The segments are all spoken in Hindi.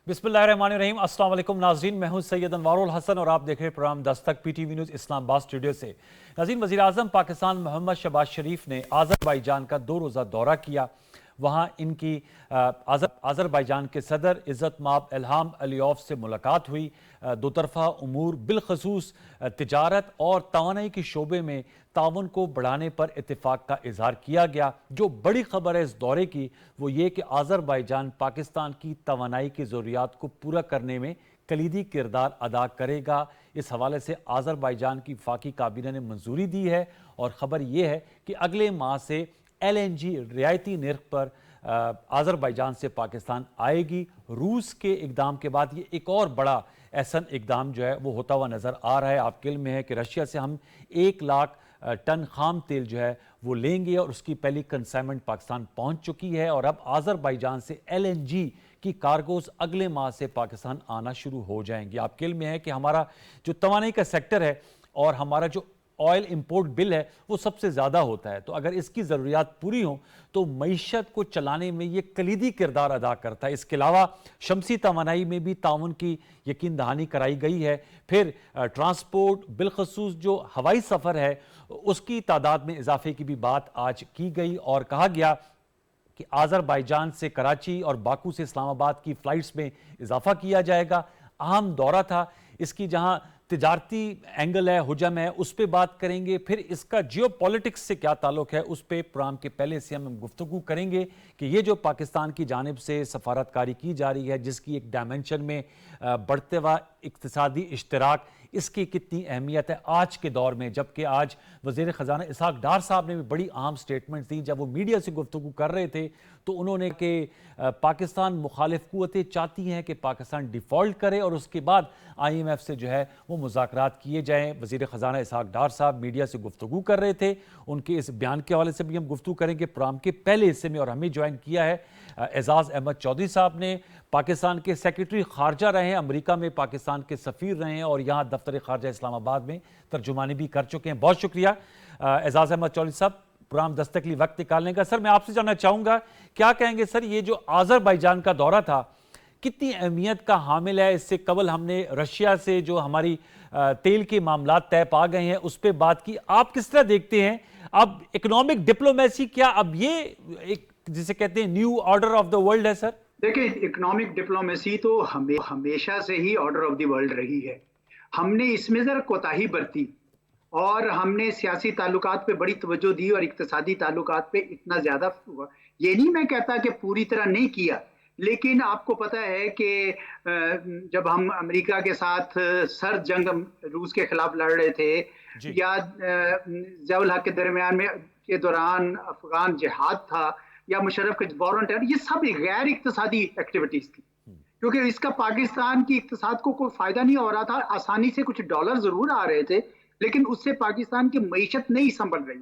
बिस्मिल्लाहिर्रहमानिर्रहीम। अस्सलाम वालेकुम नाज़रीन, मैं हूं सैयद अनवारुल हसन और आप देख रहे हैं programme Dastak PTV news Islamabad studio से। नाज़रीन, वज़ीर आज़म पाकिस्तान मोहम्मद शहबाज शरीफ ने आज़रबाईजान का 2 रोज़ा दौरा किया। वहाँ इनकी आज़रबाईजान के सदर इज़्ज़त माब इल्हाम अलीयौफ से मुलाकात हुई। दो तरफ़ा उमूर बिलखसूस तिजारत और तवानाई के शोबे में ताउन को बढ़ाने पर इत्तेफाक का इजहार किया गया। जो बड़ी खबर है इस दौरे की वो ये कि आज़रबाईजान पाकिस्तान की तवानाई की ज़रूरियात को पूरा करने में कलीदी किरदार अदा करेगा। इस हवाले से आज़रबाईजान की वफाकी काबीना ने मंजूरी दी है और ख़बर यह है कि अगले माह से LNG रियायती निर्ख पर आज़रबाईजान से पाकिस्तान आएगी। रूस के इकदाम के बाद ये एक और बड़ा ऐसा इकदाम जो है वो होता हुआ नज़र आ रहा है। आपके इल्म में है कि रशिया से हम 1 लाख टन खाम तेल जो है वो लेंगे और उसकी पहली कंसाइनमेंट पाकिस्तान पहुंच चुकी है और अब आज़रबाईजान से LNG की कार्गोज अगले माह से पाकिस्तान आना शुरू हो जाएंगी। आपके इल्म में है कि हमारा जो तवानाई का सेक्टर है और हमारा जो ऑयल इंपोर्ट बिल है वो सबसे ज़्यादा होता है, तो अगर इसकी ज़रूरियात पूरी हों तो मईशत को चलाने में ये कलीदी किरदार अदा करता है। इसके अलावा शमसी तवानाई में भी ताउन की यकीन दहानी कराई गई है। फिर ट्रांसपोर्ट बिलखसूस जो हवाई सफ़र है उसकी तादाद में इजाफे की भी बात आज की गई और कहा गया कि आज़रबाईजान से कराची और बाकू से इस्लामाबाद की फ़्लाइट्स में इजाफा किया जाएगा। अहम दौरा था इसकी, जहां तिजारती एंगल है, हुजम है, उस पर बात करेंगे। फिर इसका जियोपॉलिटिक्स से क्या ताल्लुक है उस पर प्रोग्राम के पहले से हम गुफ्तगू करेंगे कि ये जो पाकिस्तान की जानिब से सफारतकारी की जा रही है जिसकी एक डायमेंशन में बढ़ते हुआ इक्तिसादी इश्तराक, इसकी कितनी अहमियत है आज के दौर में। जबकि आज वज़ीर ख़जाना इसहाक डार साहब ने भी बड़ी अहम स्टेटमेंट दी जब वो मीडिया से गुफ्तगू कर रहे थे, तो उन्होंने कि पाकिस्तान मुखालिफ कुव्वतें चाहती हैं कि पाकिस्तान डिफ़ॉल्ट करे और उसके बाद IMF से जो है वो मुज़ाकरात किए जाएँ। वज़ीर ख़जाना इसहाक डार साहब मीडिया से गुफ्तगू कर रहे थे, उनके इस बयान के हवाले से भी हम गुफ्तगू करेंगे प्रोग्राम के पहले हिस्से में। और हमें ज्वाइन किया है एजाज़ अहमद चौधरी साहब ने, पाकिस्तान के सेक्रेटरी खारजा रहे हैं, अमेरिका में पाकिस्तान के सफ़ीर रहे हैं और यहाँ दफ्तर खारजा इस्लामाबाद में तर्जुमानी भी कर चुके हैं। बहुत शुक्रिया एजाज़ अहमद चौधरी साहब प्रोग्राम दस्तक के लिए वक्त निकालने का। सर, मैं आपसे जानना चाहूँगा, क्या कहेंगे सर, ये जो आज़रबाईजान का दौरा था कितनी अहमियत का हामिल है? इससे कबल हमने रशिया से जो हमारी तेल के मामला तय पा गए हैं उस पर बात की। आप किस तरह देखते हैं अब इकोनॉमिक डिप्लोमेसी, क्या अब ये एक जिसे कहते हैं new order of the world है? सर देखिए, इकोनॉमिक डिप्लोमेसी तो हमेशा से ही ऑर्डर ऑफ द वर्ल्ड रही है। हमने इसमें जरा कोताही बरती और हमने सियासी ताल्लुकात पे बड़ी तवज्जो दी और इक्तिसादी ताल्लुकात पे इतना ज्यादा, ये नहीं मैं कहता कि पूरी तरह नहीं किया, लेकिन आपको पता है कि जब हम अमेरिका के साथ सर्द जंग रूस के खिलाफ लड़ रहे थे या ज़ियाउल हक के दरमियान में के दौरान अफगान जिहाद था या मुशर्रफ के वॉर ऑन टेरर, ये सब गैर इक्तिसादी एक्टिविटीज थी, क्योंकि इसका पाकिस्तान की इक्तिसाद को कोई फायदा नहीं हो रहा था। आसानी से कुछ डॉलर जरूर आ रहे थे लेकिन उससे पाकिस्तान की मईशत नहीं संभल रही।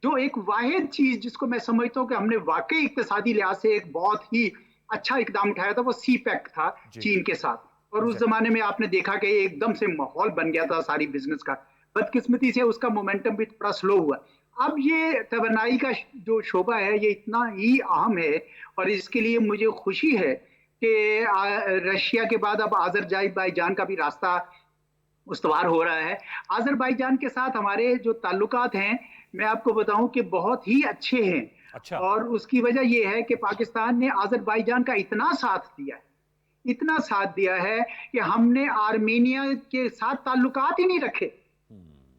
जो एक वाहिद चीज जिसको मैं समझता हूँ कि हमने वाकई इक्तिसादी लिहाज से एक बहुत ही अच्छा इकदाम उठाया था, वो CPEC था चीन के साथ। और उस जमाने में आपने देखा कि एकदम से माहौल बन गया था सारी बिजनेस का। बदकिस्मती से उसका मोमेंटम भी थोड़ा स्लो हुआ। अब ये तवानाई का जो शोबा है ये इतना ही अहम है और इसके लिए मुझे खुशी है कि रशिया के बाद अब आज़रबाईजान का भी रास्ता उस्तवार हो रहा है। आज़रबाईजान के साथ हमारे जो ताल्लुकात हैं, मैं आपको बताऊं कि बहुत ही अच्छे हैं। अच्छा। और उसकी वजह यह है कि पाकिस्तान ने आज़रबाईजान का इतना साथ दिया है कि हमने आर्मीनिया के साथ ताल्लुकात ही नहीं रखे,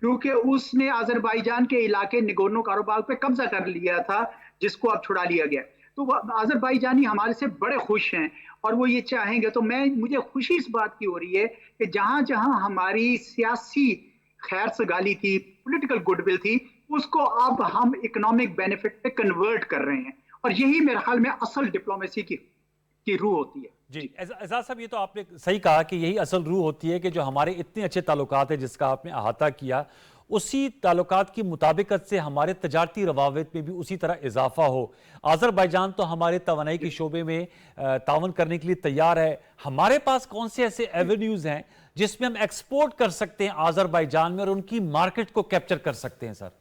क्योंकि उसने आज़रबाईजान के इलाके निगोर्नो कारोबाग पे कब्जा कर लिया था जिसको अब छुड़ा लिया गया। तो आज़रबाईजानी हमारे से बड़े खुश हैं और वो ये चाहेंगे। तो मुझे खुशी इस बात की हो रही है कि जहां जहां हमारी सियासी खैर सगाली थी, पॉलिटिकल गुडविल थी, उसको अब हम इकोनॉमिक बेनिफिट पे कन्वर्ट कर रहे हैं और यही मेरे ख्याल में असल डिप्लोमेसी की रूह होती है। जी एजाज साहब, ये तो आपने सही कहा कि यही असल रूह होती है कि जो हमारे इतने अच्छे ताल्लुकात है जिसका आपने अहाता किया, उसी ताल्लुकात की मुताबिकत से हमारे तजारती रवाबित में भी उसी तरह इजाफा हो। आज़रबाईजान तो हमारे तवानाई के शोबे में तावन करने के लिए तैयार है। हमारे पास कौन से ऐसे एवेन्यूज़ हैं जिसमें हम एक्सपोर्ट कर सकते हैं आज़रबाईजान में और उनकी मार्केट को कैप्चर कर सकते हैं? सर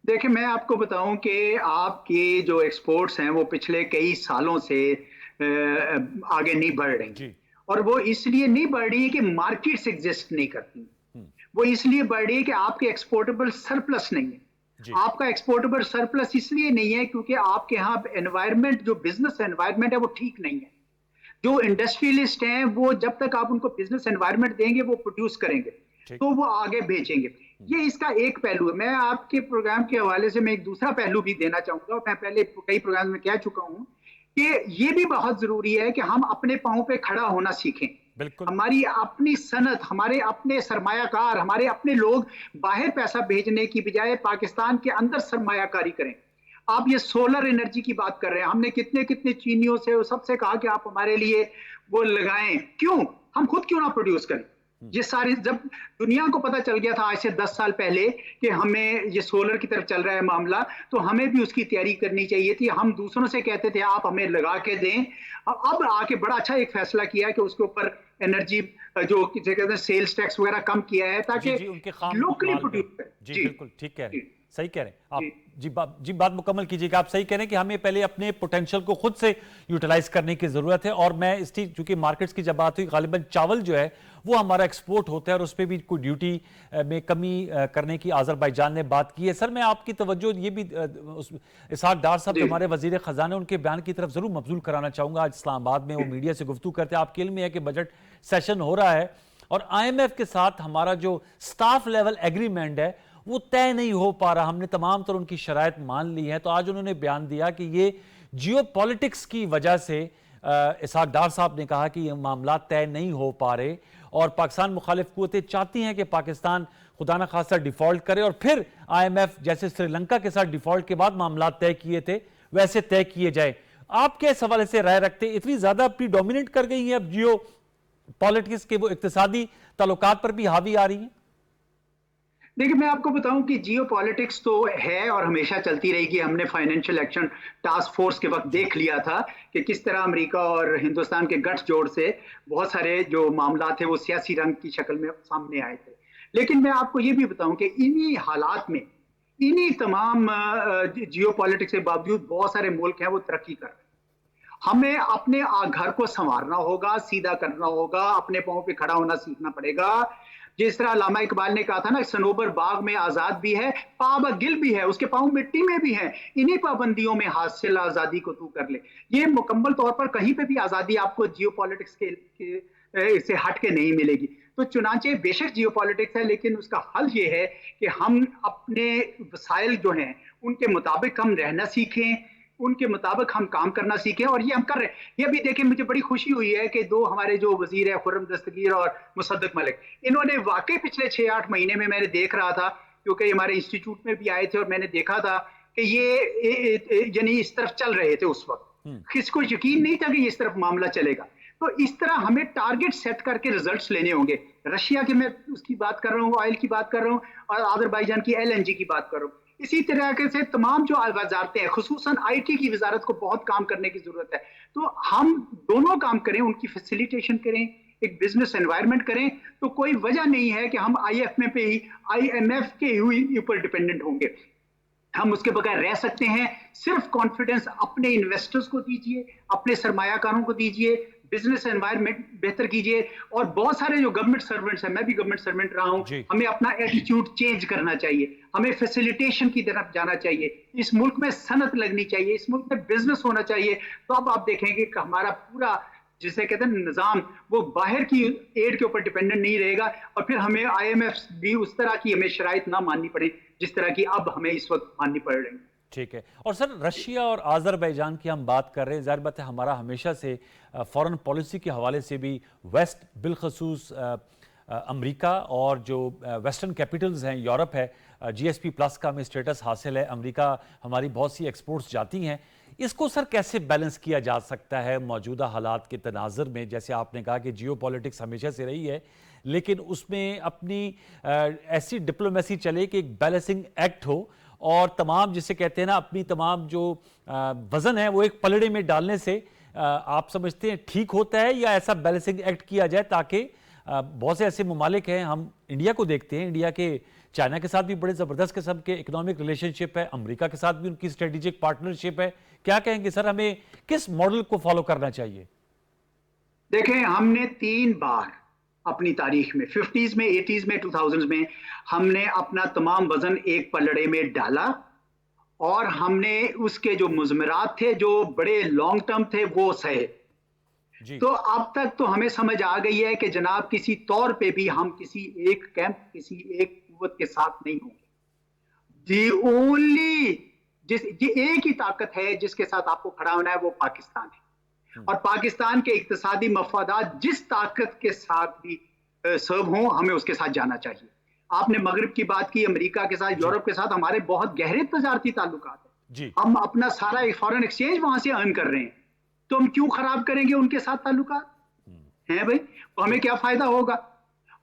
देखिए, मैं आपको बताऊं कि आपके जो एक्सपोर्ट्स हैं वो पिछले कई सालों से आगे नहीं बढ़ रही जी। और वो इसलिए नहीं बढ़ रही है कि मार्केट्स एग्जिस्ट नहीं करती, वो इसलिए बढ़ रही है कि आपके एक्सपोर्टेबल सरप्लस नहीं है। जी। आपका एक्सपोर्टेबल सरप्लस इसलिए नहीं है क्योंकि आपके यहाँ एनवायरनमेंट, जो बिजनेस एनवायरनमेंट है वो ठीक नहीं है। जो इंडस्ट्रियलिस्ट हैं वो जब तक आप उनको बिजनेस एनवायरनमेंट देंगे वो प्रोड्यूस करेंगे, ठीक। तो वो आगे भेजेंगे। ये इसका एक पहलू है। मैं आपके प्रोग्राम के हवाले से मैं एक दूसरा पहलू भी देना चाहूंगा, मैं पहले कई प्रोग्राम में कह चुका हूं कि ये भी बहुत जरूरी है कि हम अपने पांव पे खड़ा होना सीखें। बिल्कुल। हमारी अपनी सनत, हमारे अपने सरमायाकार, हमारे अपने लोग बाहर पैसा भेजने की बजाय पाकिस्तान के अंदर सरमायाकारी करें। आप ये सोलर एनर्जी की बात कर रहे हैं, हमने कितने कितने चीनियों से सबसे कहा कि आप हमारे लिए वो लगाएं, क्यों हम खुद क्यों ना प्रोड्यूस करें? ये सारी, जब दुनिया को पता चल गया था आज से 10 साल पहले कि हमें ये सोलर की तरफ चल रहा है मामला, तो हमें भी उसकी तैयारी करनी चाहिए थी। हम दूसरों से कहते थे आप हमें लगा के दें, अब आके बड़ा अच्छा एक फैसला किया है कि उसके ऊपर एनर्जी जो कहते हैं सेल्स टैक्स वगैरह कम किया है ताकि जी, उनके खाम लोकली माल पे। प्रोड्यूस करें। जी बिल्कुल ठीक कह रहे हैं, सही कह रहे हैं आप। जी। जी बात मुकम्मल कीजिएगा। आप सही कह रहे हैं कि हमें पहले अपने पोटेंशियल को खुद से यूटिलाइज करने की जरूरत है। और मैं इस चूंकि मार्केट्स की जब बात हुई, गालिबन चावल जो है वो हमारा एक्सपोर्ट होता है और उस पर भी कोई ड्यूटी में कमी करने की आज़रबाईजान ने बात की है। सर मैं आपकी तवज्जो ये भी इसहाक डार साहब जो हमारे वजीर खजाना, उनके बयान की तरफ जरूर मबजूल कराना चाहूंगा। आज इस्लामाबाद में वो मीडिया से गुफ्तगू करते हैं। आपके इल्म में है कि बजट सेशन हो रहा है और IMF के साथ हमारा जो स्टाफ लेवल एग्रीमेंट है वो तय नहीं हो पा रहा। हमने तमाम तर उनकी शराइत मान ली है। तो आज उन्होंने बयान दिया कि ये जियो पॉलिटिक्स की वजह से, इसहाक डार साहब ने कहा कि ये मामला तय नहीं हो पा रहे और पाकिस्तान मुखालिफ कुव्वतें चाहती हैं कि पाकिस्तान खुदा न खासा डिफॉल्ट करे और फिर IMF जैसे श्रीलंका के साथ डिफॉल्ट के बाद मामला तय किए थे वैसे तय किए जाए। आप क्या इस हवाले से राय रखते हैं? इतनी ज्यादा प्रीडोमिनेट कर गई है अब जियो पॉलिटिक्स के, वो इक्तिसादी ताल्लुकात पर भी हावी आ रही है? देखिए मैं आपको बताऊं कि जियो पॉलिटिक्स तो है और हमेशा चलती रहेगी। हमने फाइनेंशियल एक्शन टास्क फोर्स के वक्त देख लिया था कि किस तरह अमेरिका और हिंदुस्तान के गठजोड़ से बहुत सारे जो मामला थे वो सियासी रंग की शक्ल में सामने आए थे। लेकिन मैं आपको ये भी बताऊं कि इन्हीं हालात में, इन्हीं तमाम जियो पॉलिटिक्स के बावजूद बहुत सारे मुल्क हैं वो तरक्की कर रहे हैं। हमें अपने घर को संवारना होगा, सीधा करना होगा, अपने पांव पे खड़ा होना सीखना पड़ेगा। जिस तरह अल्लामा इकबाल ने कहा था ना, सनोबर बाग में आजाद भी है, पाब गिल भी है, उसके पांव मिट्टी में भी है, इन्हीं पाबंदियों में हासिल आजादी को तू कर ले। ये मुकम्मल तौर पर कहीं पे भी आजादी आपको जियो पॉलिटिक्स के से हट के नहीं मिलेगी। तो चुनांचे बेशक जियो पॉलिटिक्स है, लेकिन उसका हल ये है कि हम अपने वसाइल जो हैं उनके मुताबिक हम रहना सीखें, उनके मुताबिक हम काम करना सीखें और ये हम कर रहे हैं। ये भी देखें, मुझे बड़ी खुशी हुई है कि दो हमारे जो वजीर है खुर्रम दस्तगीर और मुसद्दक मलिक, इन्होंने वाकई पिछले 6-8 महीने में मैंने देख रहा था, क्योंकि हमारे इंस्टीट्यूट में भी आए थे और मैंने देखा था कि ये यानी इस तरफ चल रहे थे उस वक्त। किसको यकीन नहीं था कि इस तरफ मामला चलेगा। तो इस तरह हमें टारगेट सेट करके रिजल्ट्स लेने होंगे। रशिया की मैं उसकी बात कर रहा हूँ, ऑयल की बात कर रहा हूँ और आज़रबाईजान की LNG की बात कर रहा हूँ। इसी तरह से तमाम जो वजारतें हैं, खुसूसन IT की वजारत को बहुत काम करने की जरूरत है। तो हम दोनों काम करें, उनकी फैसिलिटेशन करें, एक बिजनेस एनवायरनमेंट करें, तो कोई वजह नहीं है कि हम IMF के ऊपर डिपेंडेंट होंगे। हम उसके बगैर रह सकते हैं। सिर्फ कॉन्फिडेंस अपने इन्वेस्टर्स को दीजिए, अपने सरमायाकारों को दीजिए, बिजनेस एनवायरनमेंट बेहतर कीजिए। और बहुत सारे जो गवर्नमेंट सर्वेंट्स हैं, मैं भी गवर्नमेंट सर्वेंट रहा हूं, हमें अपना एटीट्यूड चेंज करना चाहिए, हमें फैसिलिटेशन की तरफ जाना चाहिए। इस मुल्क में सनत लगनी चाहिए, इस मुल्क में बिजनेस होना चाहिए। तो अब आप देखेंगे कि हमारा पूरा जिसे कहते हैं निजाम, वो बाहर की एड के ऊपर डिपेंडेंट नहीं रहेगा और फिर हमें IMF भी उस तरह की हमें शराइत ना माननी पड़े जिस तरह की अब हमें इस वक्त माननी पड़ रही है। ठीक है। और सर रशिया और आज़रबाईजान की हम बात कर रहे हैं, जाहिर बात है हमारा हमेशा से फॉरेन पॉलिसी के हवाले से भी वेस्ट बिलखसूस अमेरिका और जो वेस्टर्न कैपिटल्स हैं, यूरोप है, GSP प्लस का हमें स्टेटस हासिल है, अमेरिका हमारी बहुत सी एक्सपोर्ट्स जाती हैं। इसको सर कैसे बैलेंस किया जा सकता है मौजूदा हालात के तनाज़ुर में? जैसे आपने कहा कि जियो पॉलिटिक्स हमेशा से रही है, लेकिन उसमें अपनी ऐसी डिप्लोमेसी चले कि एक बैलेंसिंग एक्ट हो और तमाम जिसे कहते हैं ना, अपनी तमाम जो वजन है वो एक पलड़े में डालने से आप समझते हैं ठीक होता है, या ऐसा बैलेंसिंग एक्ट किया जाए ताकि बहुत से ऐसे ममालिक हैं, हम इंडिया को देखते हैं, इंडिया के चाइना के साथ भी बड़े ज़बरदस्त किस्म के इकोनॉमिक रिलेशनशिप है, अमेरिका के साथ भी उनकी स्ट्रेटेजिक पार्टनरशिप है। क्या कहेंगे सर, हमें किस मॉडल को फॉलो करना चाहिए? देखें, हमने 3 बार अपनी तारीख में 50s में, 80s में, 2000s में हमने अपना तमाम वजन एक पलड़े में डाला और हमने उसके जो मुज़मरात थे, जो बड़े लॉन्ग टर्म थे, वो सहे। जी। तो अब तक तो हमें समझ आ गई है कि जनाब किसी तौर पे भी हम किसी एक कैंप, किसी एक कुव्वत के साथ नहीं होंगे। दी ओनली एक ही ताकत है जिसके साथ आपको खड़ा होना है, वो पाकिस्तान है। और पाकिस्तान के इक्तिसादी मफादात जिस ताकत के साथ भी सर्व हों, हमें उसके साथ जाना चाहिए। आपने मगरिब की बात की, अमेरिका के साथ, यूरोप के साथ हमारे बहुत गहरे तजारती ताल्लुकात हैं। जी। हम अपना सारा फॉरेन एक्सचेंज वहां से अर्न कर रहे हैं, तो हम क्यों खराब करेंगे उनके साथ ताल्लुकात? हैं भाई, तो हमें क्या फायदा होगा?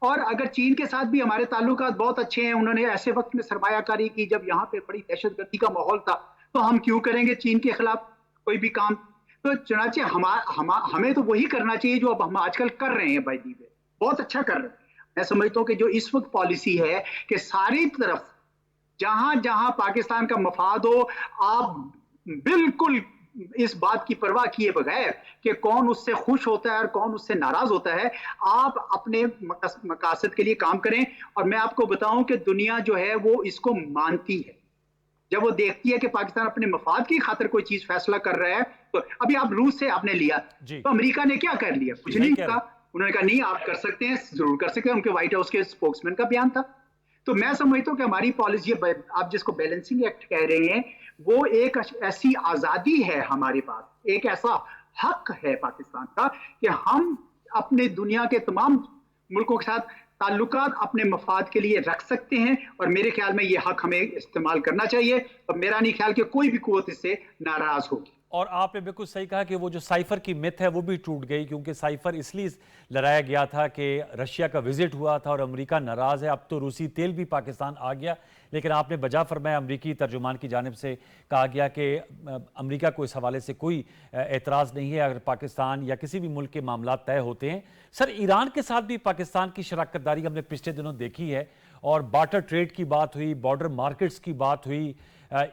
और अगर चीन के साथ भी हमारे ताल्लुकात बहुत अच्छे हैं, उन्होंने ऐसे वक्त में सरमायाकारी की जब यहाँ पे बड़ी दहशतगर्दी का माहौल था, तो हम क्यों करेंगे चीन के खिलाफ कोई भी काम? तो चुनाचे हमें तो वही करना चाहिए जो अब हम आजकल कर रहे हैं भाई दीवे, बहुत अच्छा कर रहे हैं। मैं समझता हूँ कि जो इस वक्त पॉलिसी है कि सारी तरफ जहां जहां पाकिस्तान का मफाद हो, आप बिल्कुल इस बात की परवाह किए बगैर कि कौन उससे खुश होता है और कौन उससे नाराज होता है, आप अपने मकासद के लिए काम करें। और मैं आपको बताऊं कि दुनिया जो है वो इसको मानती है। जब वो देखती है कि पाकिस्तान अपने मफाद की खातिर कोई चीज फैसला कर रहा है, तो अभी आप रूस से आपने लिया, तो अमेरिका ने क्या कर लिया? कुछ नहीं कहा। उन्होंने कहा नहीं, आप कर सकते हैं, जरूर कर सकते हैं। उनके व्हाइट हाउस के स्पोक्समैन का बयान था। तो मैं समझता हूँ कि हमारी पॉलिसी, आप जिसको बैलेंसिंग एक्ट कह रहे हैं, वो एक ऐसी आजादी है हमारे पास, एक ऐसा हक है पाकिस्तान का कि हम अपने दुनिया के तमाम मुल्कों के साथ ताल्लुकात अपने मफाद के लिए रख सकते हैं। और मेरे ख्याल में ये हक हमें इस्तेमाल करना चाहिए, और मेरा नहीं ख्याल कि कोई भी कुव्वत इससे नाराज होगी। और आपने बिल्कुल सही कहा कि वो जो साइफर की मिथ है वो भी टूट गई, क्योंकि साइफर इसलिए लड़ाया गया था कि रशिया का विजिट हुआ था और अमेरिका नाराज़ है। अब तो रूसी तेल भी पाकिस्तान आ गया, लेकिन आपने बजा फरमाया, अमरीकी तर्जुमान की जानिब से कहा गया कि अमेरिका को इस हवाले से कोई एतराज़ नहीं है अगर पाकिस्तान या किसी भी मुल्क के मामला तय होते हैं। सर, ईरान के साथ भी पाकिस्तान की शराकत दारी हमने पिछले दिनों देखी है, और बार्टर ट्रेड की बात हुई, बॉर्डर मार्केट्स की बात हुई,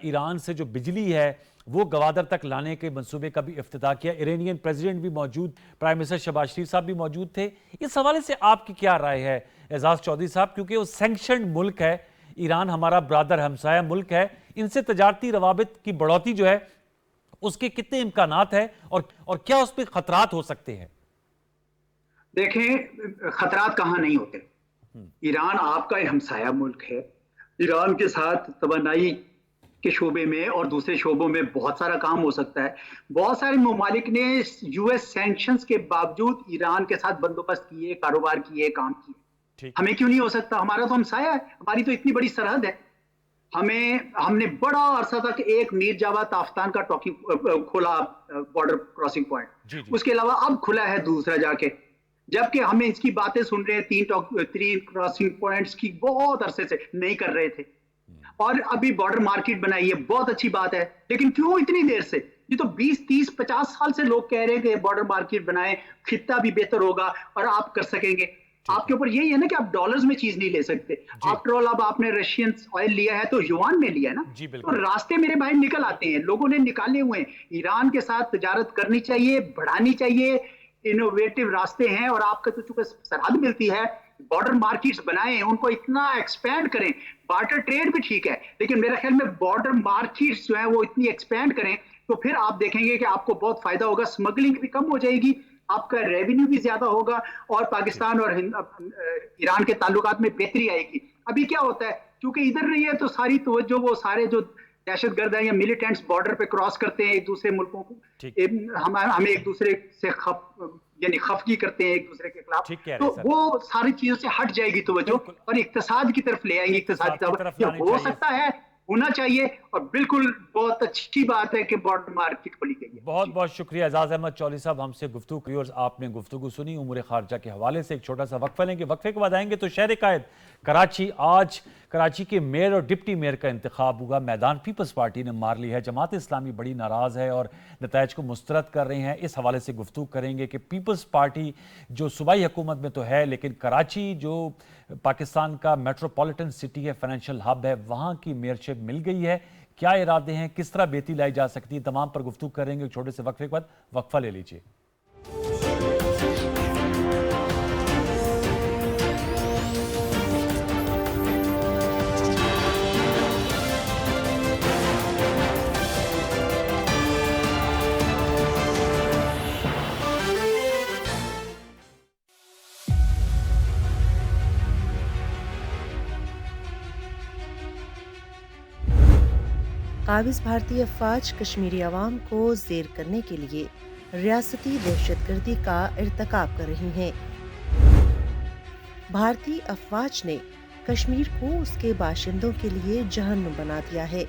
ईरान से जो बिजली है वो गवादर तक लाने के मंसूबे का भी इफ्तिताह किया। इरानियन प्रेसिडेंट भी मौजूद, प्राइम मिनिस्टर शहबाज शरीफ साहब भी मौजूद थे। इस हवाले से आपकी क्या राय है एजाज चौधरी साहब, क्योंकि वो सैंक्शनड मुल्क है, ईरान हमारा ब्रादर हमसाया मुल्क है, इनसे तजारती रवाबित की बढ़ोतरी जो है उसके कितने इम्कानात है और क्या उस पर खतरात हो सकते हैं? देखें, खतरात कहाँ नहीं होते। ईरान आपका हमसाया मुल्क है। ईरान के साथ तवानाई के शोबे में और दूसरे शोबों में बहुत सारा काम हो सकता है। बहुत सारे ममालिक ने यूएस सैंक्शंस के बावजूद ईरान के साथ बंदोबस्त किए, कारोबार किए, काम किए। हमें क्यों नहीं हो सकता? हमारा तो हमसाया है, हमारी तो इतनी बड़ी सरहद है। हमने बड़ा अरसा तक एक मीर जावा ताफ्तान का टॉकिंग खोला, बॉर्डर क्रॉसिंग पॉइंट। उसके अलावा अब खुला है दूसरा जाके, जबकि हमें इसकी बातें सुन रहे हैं, 3 क्रॉसिंग पॉइंट्स की बहुत अरसे से नहीं कर रहे थे। और अभी बॉर्डर मार्केट बनाई है, बहुत अच्छी बात है, लेकिन क्यों इतनी देर से? ये तो 20, 30, 50 साल से लोग कह रहे हैं कि बॉर्डर मार्केट बनाएं, खित्ता भी बेहतर होगा और आप कर सकेंगे। आपके ऊपर यही है ना कि आप डॉलर्स में चीज नहीं ले सकते। आफ्टर ऑल, अब आपने रशियन ऑयल लिया है तो युआन में लिया है ना, तो रास्ते मेरे भाई निकल आते हैं, लोगों ने निकाले हुए हैं। ईरान के साथ तिजारत करनी चाहिए, बढ़ानी चाहिए, इनोवेटिव रास्ते हैं। और आपका तो चूंकि सरहद मिलती है, बॉर्डर मार्केट्स बनाएं, उनको इतना एक्सपैंड करें। बार्टर ट्रेड भी ठीक है, लेकिन मेरा ख्याल में बॉर्डर मार्केट्स जो है वो इतनी एक्सपैंड करें, तो फिर आप देखेंगे कि आपको बहुत फायदा होगा। स्मगलिंग भी कम हो जाएगी, आपका रेवेन्यू भी ज्यादा होगा, और पाकिस्तान और ईरान के ताल्लुकात में बेहतरी आएगी। अभी क्या होता है, क्योंकि इधर नहीं है तो सारी तवज्जो वो सारे जो दहशतगर्द या मिलिटेंट्स बॉर्डर पे क्रॉस करते हैं एक दूसरे मुल्कों को, हमें एक दूसरे से खफगी करते हैं एक दूसरे के खिलाफ, तो वो सारी चीजों से हट जाएगी तवज्जो और इक्तिसाद की तरफ ले आएंगे। इक्तिसाद की तरफ हो सकता है, होना चाहिए, और बिल्कुल बहुत अच्छी बात है कि बॉर्डर मार्केट खोली गई है। बहुत बहुत शुक्रिया एजाज अहमद चौधरी साहब, हमसे गुफ्तगू की और आपने गुफ्तगू सुनी। उमूर खारजा के हवाले से एक छोटा सा वक्फा लेंगे, वक्फे के बाद आएंगे तो शहर कायद कराची आज कराची के मेयर और डिप्टी मेयर का इंतखाब हुआ। मैदान पीपल्स पार्टी ने मार ली है। जमात इस्लामी बड़ी नाराज़ है और नतायज को मुस्तरद कर रहे हैं। इस हवाले से गुफ्तगू करेंगे कि पीपल्स पार्टी जो सूबाई हुकूमत में तो है, लेकिन कराची जो पाकिस्तान का मेट्रोपॉलिटन सिटी है, फाइनेंशियल हब है, वहाँ की मेयरशिप मिल गई है। क्या इरादे हैं, किस तरह बेहतरी लाई जा सकती है, तमाम पर गुफ्तगू करेंगे। छोटे से वक्फे के बाद वक्फा ले लीजिए। काबिज भारतीय अफवाज कश्मीरी अवाम को जेर करने के लिए रियासती दहशतगर्दी का इर्तकाब कर रही हैं। भारतीय अफवाज ने कश्मीर को उसके बाशिंदों के लिए जहन्नुम बना दिया है।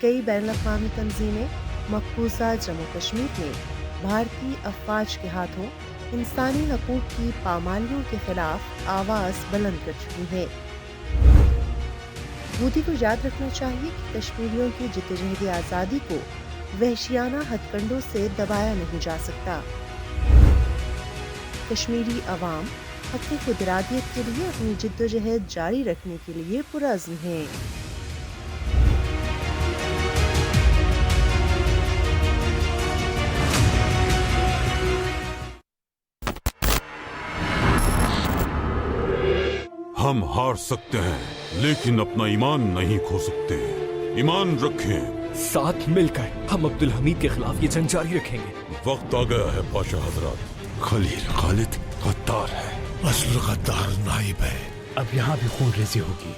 कई बैनुल-अक़वामी तंजीमें मकबूजा जम्मू कश्मीर में भारतीय अफवाज के हाथों इंसानी हकूक की पामालियों के खिलाफ आवाज बुलंद कर चुकी है। मोदी को याद रखना चाहिए कि कश्मीरियों की जिद्दोजहद आज़ादी को वहशियाना हथकंडों से दबाया नहीं जा सकता। कश्मीरी अवाम हकूक़ व दिरादियत के लिए अपनी जिद्दोजहद जारी रखने के लिए पुरअज़्म है। हम हार सकते हैं, लेकिन अपना ईमान नहीं खो सकते। ईमान रखें। साथ मिलकर हम अब्दुल हमीद के खिलाफ ये जंग जारी रखेंगे। वक्त आ गया है पाशा हजरात। खलील खालिद गद्दार है, असल गद्दार नाइब है। अब यहाँ भी खून रेजी होगी।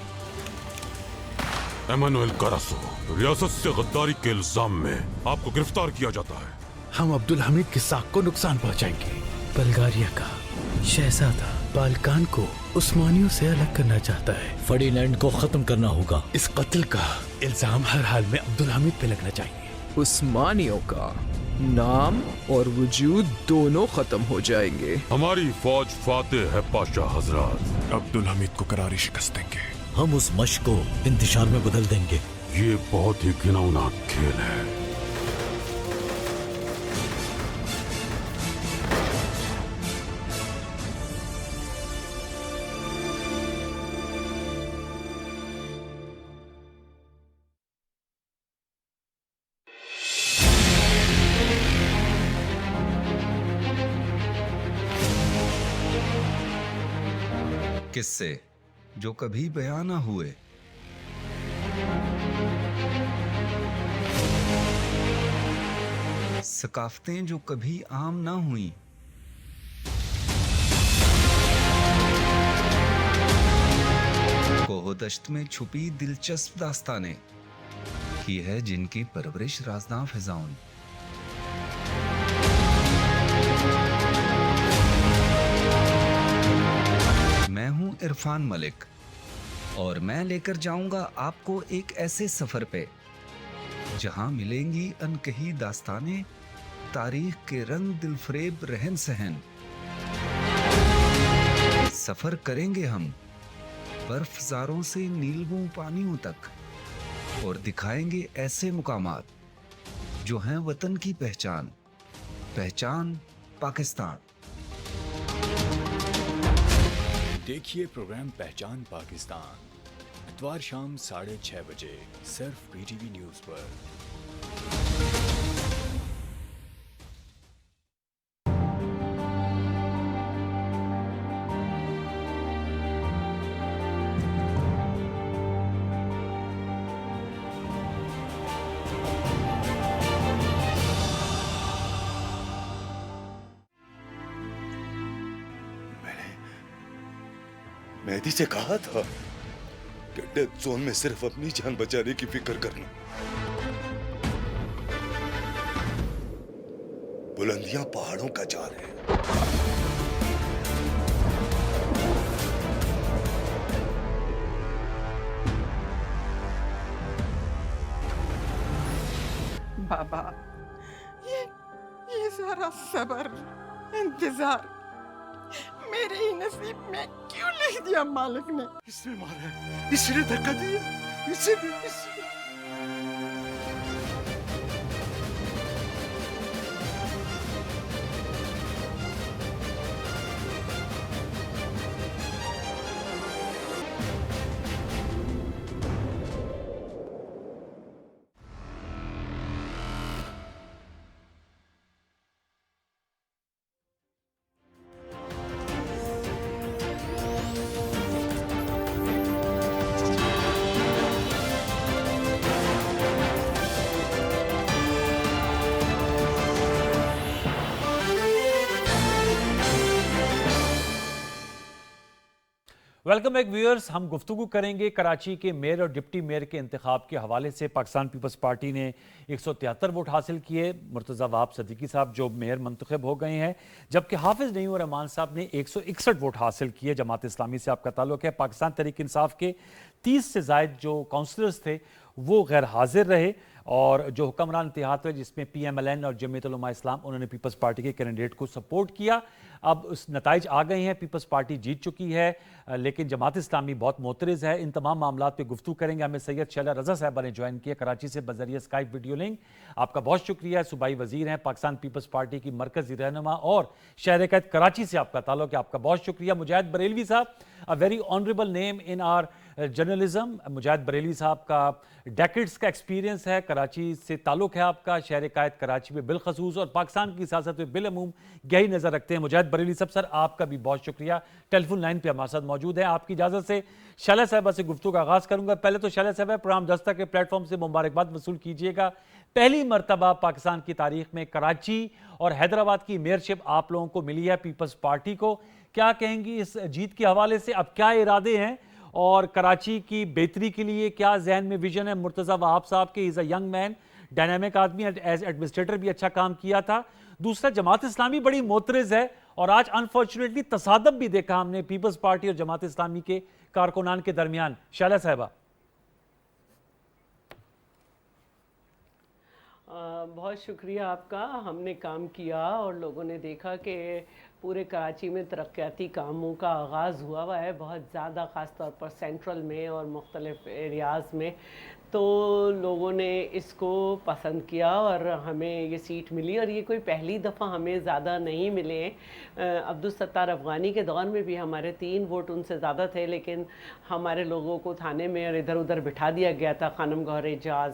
एमानुएल कारासो, रियासत से गद्दारी के इल्जाम में आपको गिरफ्तार किया जाता है। हम अब्दुल हमीद की साख को नुकसान पहुँचाएंगे। बल्गारिया का शहजादा बाल्कान को उस्मानियों से अलग करना चाहता है। फर्डिनैंड को खत्म करना होगा। इस कत्ल का इल्जाम हर हाल में अब्दुल हमीद पे लगना चाहिए। उस्मानियों का नाम और वजूद दोनों खत्म हो जाएंगे। हमारी फौज फातेह है पाशा हजरात। अब्दुल हमीद को करारी शिकस्त देंगे। हम उस मश्क को इंतशार में बदल देंगे। ये बहुत ही घिनौना खेल है। किस्से जो कभी बयां ना हुए, सकाफतें जो कभी आम ना हुई, कोहदश्त में छुपी दिलचस्प दास्तानें की है जिनकी परवरिश राज़दां फिज़ाओं ने। मैं हूं इरफान मलिक और मैं लेकर जाऊंगा आपको एक ऐसे सफर पे जहां मिलेंगी अनकही दास्तानें, तारीख के रंग, दिलफरेब रहन सहन। सफर करेंगे हम बर्फज़ारों से नीलवों पानियों तक और दिखाएंगे ऐसे मुकामात जो हैं वतन की पहचान, पहचान पाकिस्तान। देखिए प्रोग्राम पहचान पाकिस्तान इतवार शाम 6:30 बजे सिर्फ PTV न्यूज़ पर। मेहदी से कहा था कि डेथ जोन में सिर्फ अपनी जान बचाने की फिक्र करना। बुलंदियां पहाड़ों का जाल है। बाबा, ये जरा सब्र, इंतजार। मेरे ही नसीब में क्यों लिख दिया मालिक ने? इसने मारा है, इसने धक्का दिया, इसने वेलकम बैक व्यूअर्स। हम गुफ्तगू करेंगे कराची के मेयर और डिप्टी मेयर के इंतखाब के हवाले से। पाकिस्तान पीपल्स पार्टी ने 173 वोट हासिल किए। मुर्तज़ा वहाब सदीकी साहब जो मेयर मंतखब हो गए हैं, जबकि हाफिज नईम रहमान साहब ने 161 वोट हासिल किए। जमात इस्लामी से आपका ताल्लुक है। पाकिस्तान तहरीक इंसाफ के 30 से ज़ायद जो काउंसलर्स थे वो गैर हाजिर रहे, और जो हुक्मरान इत्तेहाद है जिसमें PMLN और जमीयत उलमा इस्लाम, उन्होंने पीपल्स पार्टी के कैंडिडेट को सपोर्ट किया। अब उस नताइज आ गए हैं, पीपल्स पार्टी जीत चुकी है, लेकिन जमात इस्लामी बहुत मोतरज़ है। इन तमाम मामलों पे गुफ्तगू करेंगे। हमें सैयद शैला रजा साहबा ने ज्वाइन किया कराची से बजरिए स्काइप वीडियो लिंक। आपका बहुत शुक्रिया। सूबाई वजीर हैं पाकिस्तान पीपल्स पार्टी की मरकजी रहनुमा और शहर कैद कराची से आपका ताल्लुक है, आपका बहुत शुक्रिया। मुजाहिद बरेलवी साहब, a very honourable name in our journalism. Mujahid Barelvi साहब का डेकेड्स का एक्सपीरियंस है, कराची से ताल्लुक है आपका, शहर कायद कराची में बिलखसूस और पाकिस्तान की सियासत में बिलअमूम गहरी नज़र रखते हैं। मुजाहिद बरेलवी साहब, सर आपका भी बहुत शुक्रिया। टेलीफोन लाइन पे हमारे साथ मौजूद है। आपकी इजाज़त से शैला साहबा से गुफ्तगू का आगाज़ करूँगा। पहले तो शैला साहबा, प्रोग्राम दस्तक के प्लेटफॉर्म से मुबारकबाद वसूल कीजिएगा। पहली मरतबा पाकिस्तान की तारीख में कराची और हैदराबाद की मेयरशिप आप लोगों को मिली है पीपल्स पार्टी को। क्या कहेंगी इस जीत के हवाले से? अब क्या इरादे हैं और कराची की बेहतरी के लिए क्या जहन में विजन है? मुर्तज़ा वहाब साहब के, is a young man, dynamic आदमी, एज एडमिनिस्ट्रेटर भी अच्छा काम किया था। दूसरा, जमात इस्लामी बड़ी मोतरज़ है और आज अनफॉर्चुनेटली तसादम भी देखा हमने पीपल्स पार्टी और जमात इस्लामी के कारकुनान के दरमियान। शैला साहबा, बहुत शुक्रिया आपका। हमने काम किया और लोगों ने देखा कि पूरे कराची में तरक्याती कामों का आगाज़ हुआ है बहुत ज़्यादा, ख़ास तौर पर सेंट्रल में और मुख्तलिफ़ एरियाज़ में। तो लोगों ने इसको पसंद किया और हमें ये सीट मिली, और ये कोई पहली दफ़ा हमें ज़्यादा नहीं मिले। अब्दुल सत्तार अफ़गानी के दौर में भी हमारे 3 वोट उनसे ज़्यादा थे, लेकिन हमारे लोगों को थाने में और इधर उधर बिठा दिया गया था। खानम गौहर एजाज,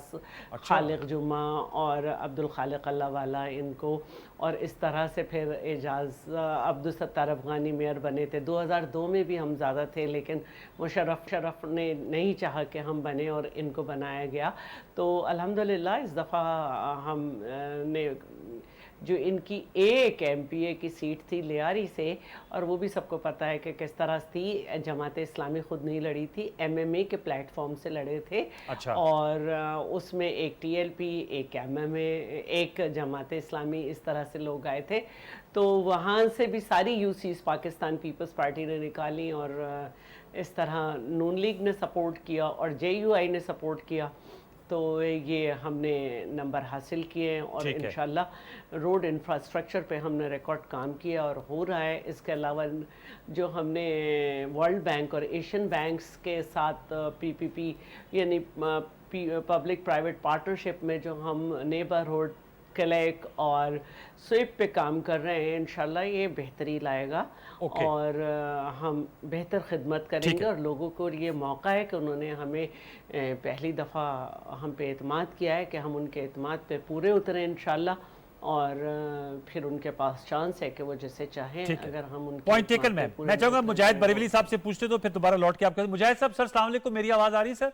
खालिक जुमा और अब्दुल खालिक अल्लाह वाला, इनको, और इस तरह से फिर एजाज अब्दुल सत्तार अफ़गानी मेयर बने थे। 2002 में भी हम ज़्यादा थे, लेकिन मुशर्रफ ने नहीं चाहा कि हम बने और इनको बनाया गया। तो अल्हम्दुलिल्लाह इस दफ़ा हम ने जो इनकी एक MPA की सीट थी लियारी से, और वो भी सबको पता है कि किस तरह थी। जमात इस्लामी खुद नहीं लड़ी थी, MMA के प्लेटफॉर्म से लड़े थे। अच्छा। और उसमें एक TLP, एक MMA, एक जमात इस्लामी, इस तरह से लोग आए थे। तो वहाँ से भी सारी UCs पाकिस्तान पीपल्स पार्टी ने निकाली, और इस तरह नून लीग ने सपोर्ट किया और JUI ने सपोर्ट किया। तो ये हमने नंबर हासिल किए, और इंशाल्लाह रोड इंफ्रास्ट्रक्चर पे हमने रिकॉर्ड काम किया और हो रहा है। इसके अलावा जो हमने वर्ल्ड बैंक और एशियन बैंक्स के साथ PPP यानी पब्लिक प्राइवेट पार्टनरशिप में जो हम नेबरहुड, क्लिक और स्विप पे काम कर रहे हैं, इंशाल्लाह ये बेहतरी लाएगा। और हम बेहतर खिदमत करेंगे, और लोगों को ये मौका है कि उन्होंने हमें पहली दफ़ा हम पे एतमाद किया है कि हम उनके एतमाद पे पूरे उतरे इंशाल्लाह, और फिर उनके पास चांस है कि वो जैसे चाहें। अगर हम उनके पॉइंट टेकन मैम। मैं चाहूंगा मुजाहिद बरेलवी साहब से पूछते तो फिर दोबारा लौट के आपके। मुजाहिद साहब, सर अस्सलाम वालेकुम, मेरी आवाज़ आ रही है सर?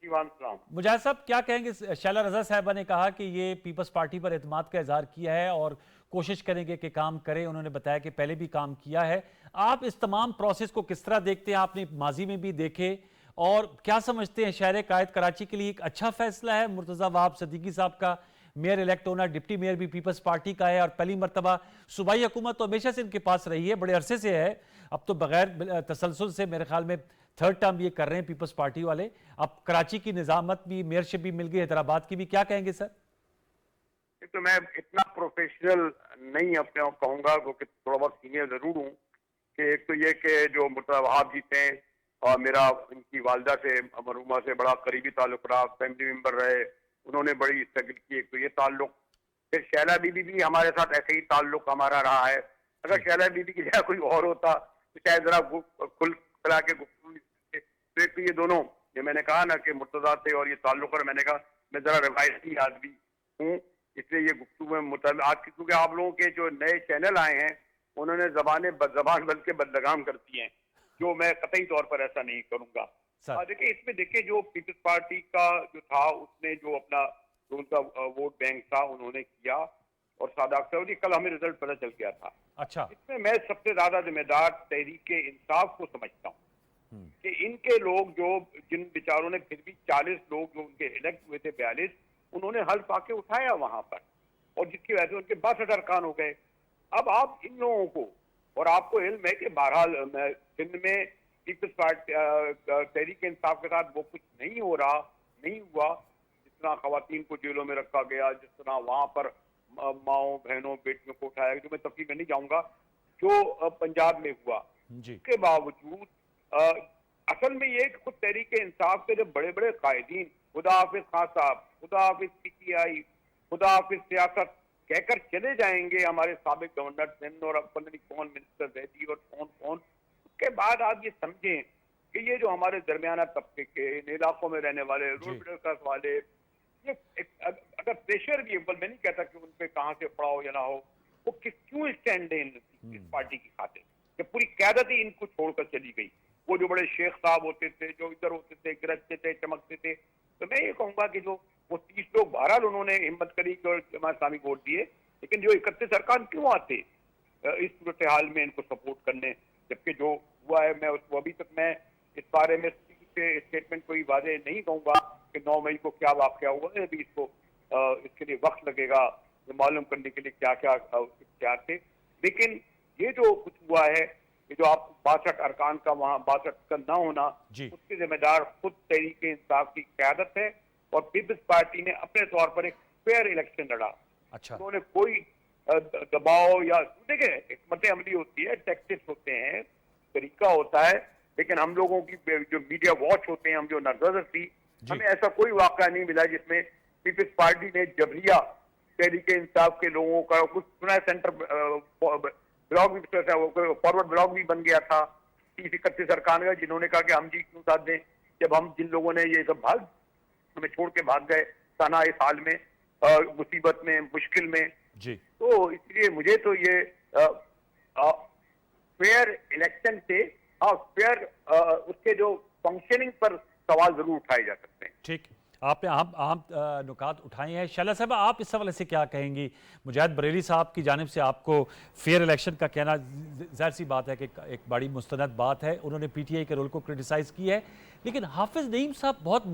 मुजाहिद साहब, क्या कहेंगे? शैला रजा साहबा ने कहा कि ये पीपल्स पार्टी पर एतमाद का इजहार किया है और कोशिश करेंगे कि काम करें। उन्होंने बताया कि पहले भी काम किया है। आप इस तमाम प्रोसेस को किस तरह देखते हैं? आपने माजी में भी देखे, और क्या समझते हैं शहर कायद कराची के लिए एक अच्छा फैसला है मुर्तज़ा वहाब सदीकी साहब का मेयर इलेक्ट होना? डिप्टी मेयर भी पीपल्स पार्टी का है और पहली मरतबा सूबाई हुकूमत तो हमेशा से इनके पास रही है, बड़े अरसे से है। अब तो बगैर तसलसल से मेरे ख्याल में 3rd टर्म ये कर रहे हैं पीपल्स पार्टी वाले। अब कराची की निजामत भी, मेयरशिप भी मिल गई, हैदराबाद की भी। क्या कहेंगे सर? तो मैं इतना प्रोफेशनल नहीं अपने आप कहूँगा, क्योंकि थोड़ा बहुत सीनियर जरूर हूँ, कि एक तो ये कि जो मुर्तज़ा वहाब जी थे और मेरा इनकी वालदा से मरहुमा से बड़ा करीबी ताल्लुक रहा, फैमिली मेंबर रहे, उन्होंने बड़ी स्ट्रगल की, एक तो ये ताल्लुक। फिर शैला बीबी भी हमारे साथ ऐसे ही ताल्लुक हमारा रहा है। अगर शैला बीबी की जगह कोई और होता तो शायद जरा खुल खिला के गुफ्तगू। तो एक तो ये दोनों, ये मैंने कहा ना कि मुर्तज़ा थे और ये ताल्लुक, और मैंने कहा मैं जरा रिवायती आदमी हूँ, इसलिए ये गुफ्तगू में आज की, क्योंकि आप लोगों के जो नए चैनल आए हैं उन्होंने जबान बल्कि बदलगाम करती हैं, जो मैं कतई तौर पर ऐसा नहीं करूंगा। देखिए इसमें देखिए जो पीपल्स पार्टी का जो था उसने जो अपना जो उनका वोट बैंक था उन्होंने किया, और सादाक साहब कल हमें रिजल्ट पता चल गया था। अच्छा, इसमें मैं सबसे ज्यादा जिम्मेदार तहरीक इंसाफ को समझता हूँ कि इनके लोग जो जिन बेचारों ने फिर भी 40 लोग जो उनके इलेक्ट हुए थे 42, उन्होंने हल्फ आके उठाया वहां पर, और जिसकी वजह से उनके 62 अरकान हो गए। अब आप इन लोगों को, और आपको इल्म है कि बहरहाल सिंध में पीपल्स पार्टी तहरीक इंसाफ के साथ वो कुछ नहीं हो रहा, नहीं हुआ, जिस तरह खवातीन को जेलों में रखा गया, जिस तरह वहां पर माओ बहनों बेटियों को उठाया, जो मैं तफसील में नहीं जाऊंगा, जो पंजाब में हुआ। उसके बावजूद असल में ये खुद तहरीक इंसाफ के जो बड़े बड़े कायदीन, खुदा हाफिज खान साहब, खुदा हाफिज PTI, खुदा हाफिज सियासत कहकर चले जाएंगे, हमारे साबिक गवर्नर सिंध और अब पता नहीं कौन मिनिस्टर जैदी और कौन कौन। उसके बाद आप ये समझें कि ये जो हमारे दरमियाना तबके के इन इलाकों में रहने वाले रोड मिडिल क्लास वाले, ये अगर प्रेशर भी है, मैं नहीं कहता कि उन पे कहाँ से पड़ा हो या ना हो, वो क्यों स्टैंड है इस पार्टी की खातिर, कि पूरी क़यादत ही इनको छोड़कर चली गई। वो जो बड़े शेख साहब होते थे, जो इधर होते थे, गिरजते थे, चमकते थे, तो मैं ये कहूँगा कि जो वो 30 लोग बहरहाल उन्होंने हिम्मत करी और जमात इस्लामी वोट दिए, लेकिन जो 31 अरकान क्यों आते इस सूरत हाल में इनको सपोर्ट करने, जबकि जो हुआ है मैं उसको अभी तक मैं इस बारे में स्टेटमेंट कोई वादे नहीं कहूँगा कि 9 मई को क्या वाक़या हुआ है, अभी इसको इसके लिए वक्त लगेगा मालूम करने के लिए क्या क्या इख्तियार थे। लेकिन ये जो कुछ हुआ है, ये जो आप 62 अरकान का वहाँ 62 का न होना, उसके जिम्मेदार खुद तहरीक इंसाफ की क़यादत है, और पीपल्स पार्टी ने अपने तौर पर एक फेयर इलेक्शन लड़ा। अच्छा, उन्होंने कोई दबाव या देखिए हिकमत अमली होती है, टैक्टिक्स होते हैं, तरीका होता है, लेकिन हम लोगों की जो मीडिया वॉच होते हैं, हम जो नजर थी, हमें ऐसा कोई वाक़या नहीं मिला जिसमें पीपल्स पार्टी ने जबरिया तहरीक इंसाफ के लोगों का कुछ सुना। सेंटर ब्लॉग भी, फॉरवर्ड ब्लॉग भी बन गया था 30-31 अरकान का, जिन्होंने कहा कि हम जी क्यों साथ दें, जब हम जिन लोगों ने ये सब हमें छोड़ के भाग गए सना इस हाल में, मुसीबत में, मुश्किल में जी। तो इसलिए मुझे तो ये फेयर इलेक्शन से और फेयर उसके जो फंक्शनिंग पर सवाल जरूर उठाए जा सकते हैं। ठीक, आपने अहम नुकात उठाए हैं। शैला साहब, आप इस हवाले से क्या कहेंगी? मुजाहिद बरेली साहब की जानिब से आपको फेयर इलेक्शन का कहना, जाहिर सी बात है कि एक बड़ी मुस्तनद बात है, उन्होंने PTI के रोल को क्रिटिसाइज़ की है, लेकिन हाफिज़ नईम साहब बहुत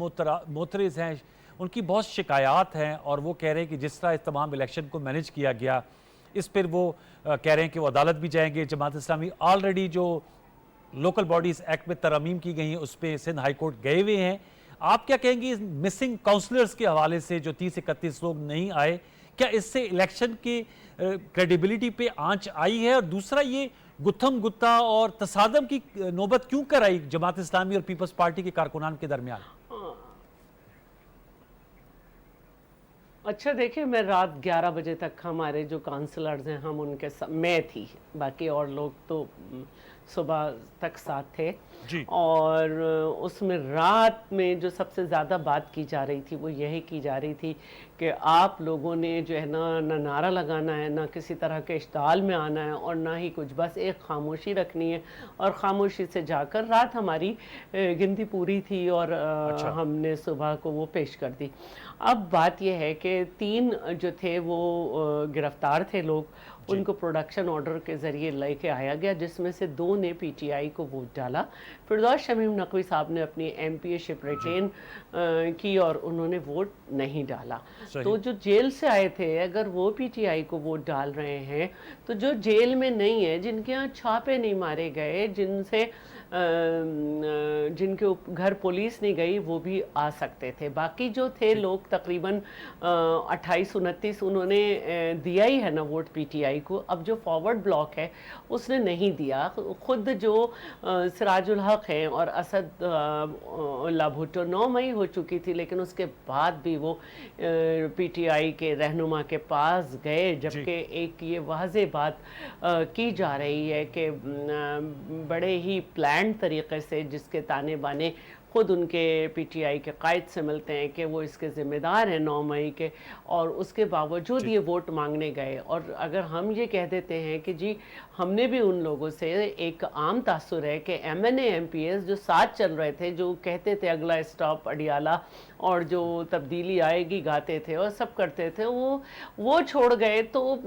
मोतरज़ हैं, उनकी बहुत शिकायत हैं, और वो कह रहे हैं कि जिस तरह इस तमाम इलेक्शन को मैनेज किया गया, इस पर वो कह रहे हैं कि वो अदालत भी जाएंगे। जमात इस्लामी ऑलरेडी जो लोकल बॉडीज़ एक्ट में तरमीम की गई हैं उस पर सिंध हाई कोर्ट गए हुए हैं। आप क्या कहेंगे मिसिंग काउंसलर्स के हवाले से, जो 30-31 लोग नहीं आए, क्या इससे इलेक्शन की क्रेडिबिलिटी पे आंच आई है? और दूसरा, ये गुत्थम गुत्ता और तसादम की नौबत क्यों कर आई जमात इस्लामी और पीपल्स पार्टी के कारकुनान के दरमियान? अच्छा, देखिए, मैं रात 11 बजे तक हमारे जो काउंसलर्स हैं हम उनके मैं थी, बाकी और लोग तो सुबह तक साथ थे जी। और उसमें रात में जो सबसे ज़्यादा बात की जा रही थी वो यही की जा रही थी कि आप लोगों ने जो है ना नारा लगाना है, ना किसी तरह के इश्ताल में आना है, और ना ही कुछ, बस एक खामोशी रखनी है, और ख़ामोशी से जाकर रात हमारी गिनती पूरी थी और हमने सुबह को वो पेश कर दी। अब बात यह है कि 3 जो थे वो गिरफ्तार थे लोग, उनको प्रोडक्शन ऑर्डर के ज़रिए लेके आया गया, जिसमें से 2 ने PTI को वोट डाला। फिरदौस शमीम नकवी साहब ने अपनी MPA शिप रिटेन की और उन्होंने वोट नहीं डाला। तो जो जेल से आए थे, अगर वो PTI को वोट डाल रहे हैं, तो जो जेल में नहीं है, जिनके यहाँ छापे नहीं मारे गए, जिनसे जिनके घर पुलिस नहीं गई वो भी आ सकते थे। बाकी जो थे लोग तकरीबन 28-29 उन्होंने दिया ही है ना वोट पीटीआई को। अब जो फॉरवर्ड ब्लॉक है उसने नहीं दिया। खुद जो सिराजुल हक हैं और असद उल्ला भुट्टो 9 मई हो चुकी थी, लेकिन उसके बाद भी वो पीटीआई के रहनुमा के पास गए, जबकि एक ये वाज़ेह बात की जा रही है कि बड़े ही प्लान तरीके से जिसके ताने बाने खुद उनके पीटीआई के कायद से मिलते हैं कि वो इसके ज़िम्मेदार हैं 9 मई के, और उसके बावजूद ये वोट मांगने गए। और अगर हम ये कह देते हैं कि जी हमने भी उन लोगों से एक आम तासुर है कि MNA MPs जो साथ चल रहे थे, जो कहते थे अगला स्टॉप अडियाला और जो तब्दीली आएगी गाते थे और सब करते थे, वो छोड़ गए। तो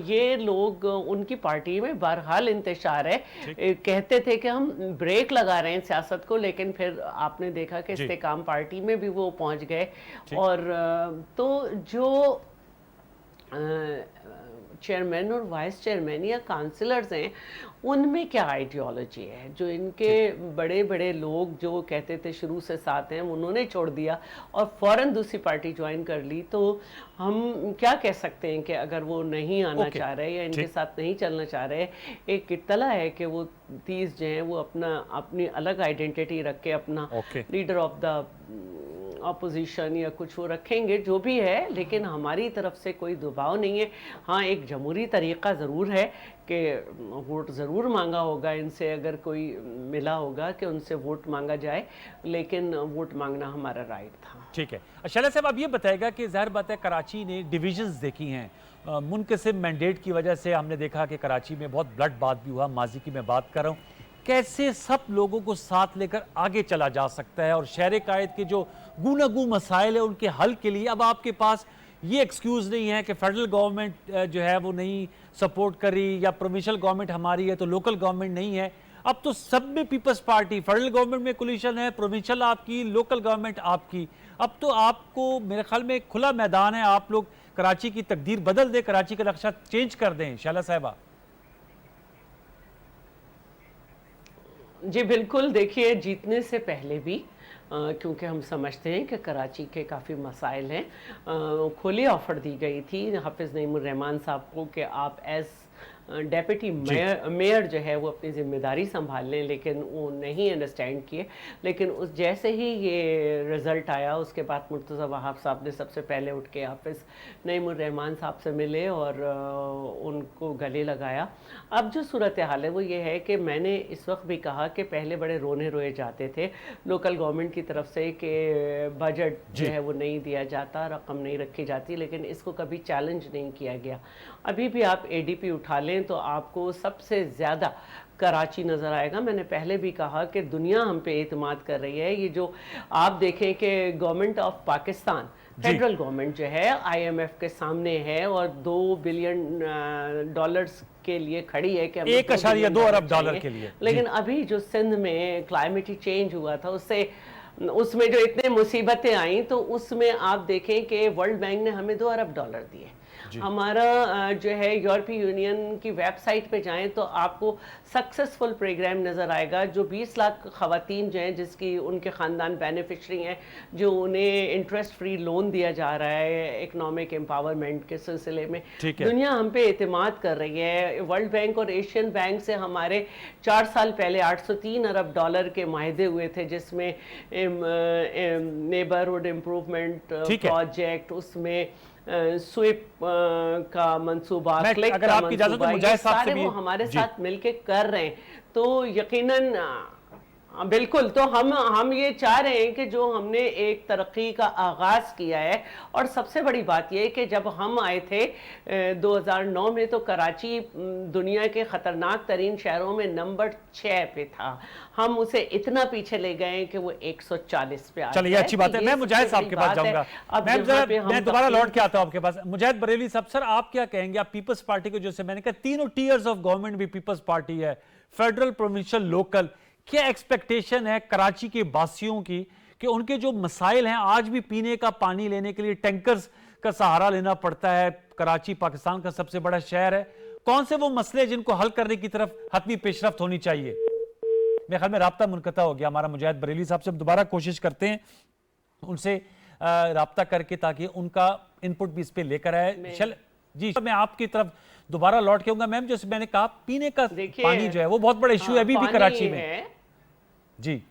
ये लोग उनकी पार्टी में बहरहाल इंतशार है। कहते थे कि हम ब्रेक लगा रहे हैं सियासत को, लेकिन फिर आपने देखा कि इस्तेकाम पार्टी में भी वो पहुंच गए। और तो जो चेयरमैन और वाइस चेयरमैन या काउंसिलर्स हैं उनमें क्या आइडियोलॉजी है? जो इनके बड़े बड़े लोग जो कहते थे शुरू से साथ हैं उन्होंने छोड़ दिया और फ़ौरन दूसरी पार्टी ज्वाइन कर ली, तो हम क्या कह सकते हैं कि अगर वो नहीं आना चाह रहे या इनके साथ नहीं चलना चाह रहे। एक इत्तला है कि वो 30 जो हैं वो अपनी अलग आइडेंटिटी रख के अपना लीडर ऑफ द अपोजिशन या कुछ वो रखेंगे, जो भी है, लेकिन हमारी तरफ से कोई दबाव नहीं है। हाँ, एक जमहूरी तरीक़ा ज़रूर है कि वोट ज़रूर मांगा होगा इनसे, अगर कोई मिला होगा कि उनसे वोट मांगा जाए, लेकिन वोट मांगना हमारा राइट था। ठीक है। शैला साहब, अब ये बताएगा कि ज़ाहिर बात है कराची ने डिविजन्स देखी हैं, मुनक़सिम मैंडेट की वजह से हमने देखा कि कराची में बहुत ब्लड बात भी हुआ, माजी की मैं बात कर रहा हूँ। कैसे सब लोगों को साथ लेकर आगे चला जा सकता है और शहर कायद के जो गूनागू मसाइल है उनके हल के लिए अब आपके पास ये एक्सक्यूज़ नहीं है कि फेडरल गवर्नमेंट जो है वो नहीं सपोर्ट करी या प्रोविंशियल गवर्नमेंट हमारी है तो लोकल गवर्नमेंट नहीं है। अब तो सब में पीपल्स पार्टी, फेडरल गवर्नमेंट में कोलिशन है, प्रोविंशियल आपकी, लोकल गवर्नमेंट आपकी। अब तो आपको मेरे ख्याल में खुला मैदान है, आप लोग कराची की तकदीर बदल दें, कराची का नक्शा चेंज कर दें। शैला साहिबा। जी बिल्कुल, देखिए जीतने से पहले भी क्योंकि हम समझते हैं कि कराची के काफ़ी मसाइल हैं, खुली ऑफ़र दी गई थी हाफिज़ नईमुर रहमान साहब को कि आप एज़ डेप्यूटी मेयर जो है वो अपनी ज़िम्मेदारी संभाल लें, लेकिन वो नहीं अंडरस्टैंड किए। लेकिन उस जैसे ही ये रिज़ल्ट आया उसके बाद मुर्तज़ा वहाब साहब ने सबसे पहले उठ के हाफिज़ नईमुर रहमान साहब से मिले और उनको गले लगाया। अब जो सूरत हाल है वो ये है कि मैंने इस वक्त भी कहा कि पहले बड़े रोने रोए जाते थे लोकल गवर्नमेंट की तरफ से कि बजट जो है वो नहीं दिया जाता, रकम नहीं रखी जाती, लेकिन इसको कभी चैलेंज नहीं किया गया। अभी भी आप ADP उठा लें तो आपको सबसे ज़्यादा कराची नज़र आएगा। मैंने पहले भी कहा कि दुनिया हम पे एतमाद कर रही है। ये जो आप देखें कि government of Pakistan, federal government जो है IMF के सामने है और $2 बिलियन के लिए खड़ी है कि 1.2 अरब डॉलर के लिए। लेकिन अभी जो सिंध में क्लाइमेट चेंज हुआ था उसमें जो इतने मुसीबतें आई, तो उसमें आप देखें कि वर्ल्ड बैंक ने हमें $2 अरब दिए। हमारा जो है यूरोपीय यूनियन की वेबसाइट पे जाएं तो आपको सक्सेसफुल प्रोग्राम नज़र आएगा जो 20 लाख ख़वातीन जो हैं जिसकी उनके ख़ानदान बेनिफिशरी हैं, जो उन्हें इंटरेस्ट फ्री लोन दिया जा रहा है इकोनॉमिक एम्पावरमेंट के सिलसिले में। दुनिया हम पे एतमाद कर रही है। वर्ल्ड बैंक और एशियन बैंक से हमारे 4 साल पहले $803 अरब के माहिदे हुए थे, जिसमें नेबरहुड इम्प्रूवमेंट प्रोजेक्ट, उसमें स्वीप का मंसूबा, क्लिक का मंसूबा, सारे वो हमारे साथ मिलके कर रहे हैं। तो यकीनन बिल्कुल, तो हम ये चाह रहे हैं कि जो हमने एक तरक्की का आगाज़ किया है, और सबसे बड़ी बात ये कि जब हम आए थे 2009 में तो कराची दुनिया के ख़तरनाक तरीन शहरों में नंबर 6 पे था। हम उसे इतना पीछे ले गए कि वो 140 पे आ गया। चलिए, अच्छी बात है। मैं मुजाहिद साहब के पास जाऊंगा। मैं दोबारा लौट के आता हूं आपके पास। मुजाहिद बरेली साहब, सर आप क्या कहेंगे? आप पीपल्स पार्टी को, जैसे मैंने कहा, तीनों टीयर्स ऑफ गवर्नमेंट भी पीपल्स पार्टी है, फेडरल, प्रोविंशियल, लोकल। क्या एक्सपेक्टेशन है कराची के बासियों की कि उनके जो मसाइल हैं, आज भी पीने का पानी लेने के लिए टैंकर्स का सहारा लेना पड़ता है, कराची पाकिस्तान का सबसे बड़ा शहर है, कौन से वो मसले जिनको हल करने की तरफ हतमी पेशरफ्त होनी चाहिए? मेरे ख्याल में राब्ता मुनक़ता हो गया हमारा। मुजाहिद बरेली साहब से हम दोबारा कोशिश करते हैं उनसे राब्ता करके, ताकि उनका इनपुट भी इस पे लेकर आए। जी मैं आपकी तरफ दोबारा लौट के आऊंगा मैम। जैसे मैंने कहा, पीने का पानी जो है वो बहुत बड़ा इशू है अभी भी कराची में। जी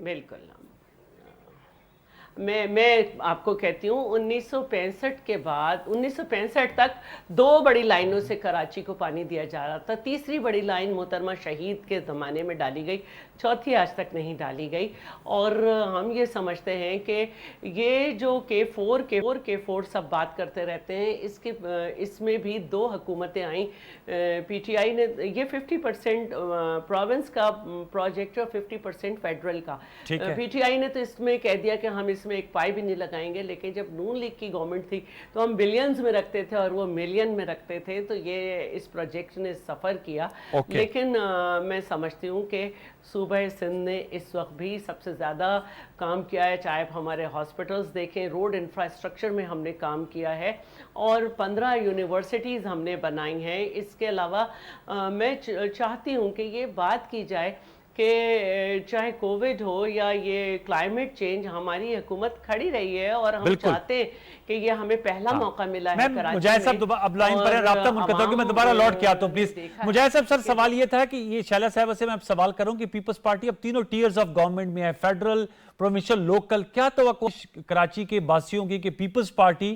बिल्कुल। मैं आपको कहती हूँ 1965 के बाद 1965 तक 2 बड़ी लाइनों से कराची को पानी दिया जा रहा था। तीसरी बड़ी लाइन मोहतरमा शहीद के ज़माने में डाली गई, चौथी आज तक नहीं डाली गई। और हम ये समझते हैं कि ये जो K4 सब बात करते रहते हैं, इसमें भी 2 हुकूमतें आईं। PTI ने ये 50% प्रोविंस का प्रोजेक्ट और 50% फेडरल का। PTI ने तो इसमें कह दिया कि हम इसमें एक पाई भी नहीं लगाएंगे, लेकिन जब नून लीग की गवर्नमेंट थी तो हम बिलियंस में रखते थे और वो मिलियन में रखते थे। तो ये इस प्रोजेक्ट ने सफ़र किया। लेकिन मैं समझती हूँ कि सूबा सिंध ने इस वक्त भी सबसे ज़्यादा काम किया है। चाहे हमारे हॉस्पिटल्स देखें, रोड इंफ्रास्ट्रक्चर में हमने काम किया है और 15 यूनिवर्सिटीज़ हमने बनाई हैं। इसके अलावा मैं चाहती हूँ कि ये बात की जाए कि चाहे कोविड हो या ये क्लाइमेट चेंज, हमारी हुकूमत खड़ी रही है और हम चाहते हैं कि ये हमें पहला मौका मिला है कराची में। मुजाहिद साहब अब लाइन पर है, राब्ता मुनक़ता हो गया, मैं दोबारा लौट के आता हूं प्लीज। मुजाहिद साहब, सर सवाल ये था कि ये शैला साहब से मैं सवाल करूं कि पीपल्स पार्टी अब तीनों टीयर्स ऑफ गवर्नमेंट में है, फेडरल, प्रोविंशियल, लोकल। क्या तवक्को कराची के वासियों की कि पीपल्स पार्टी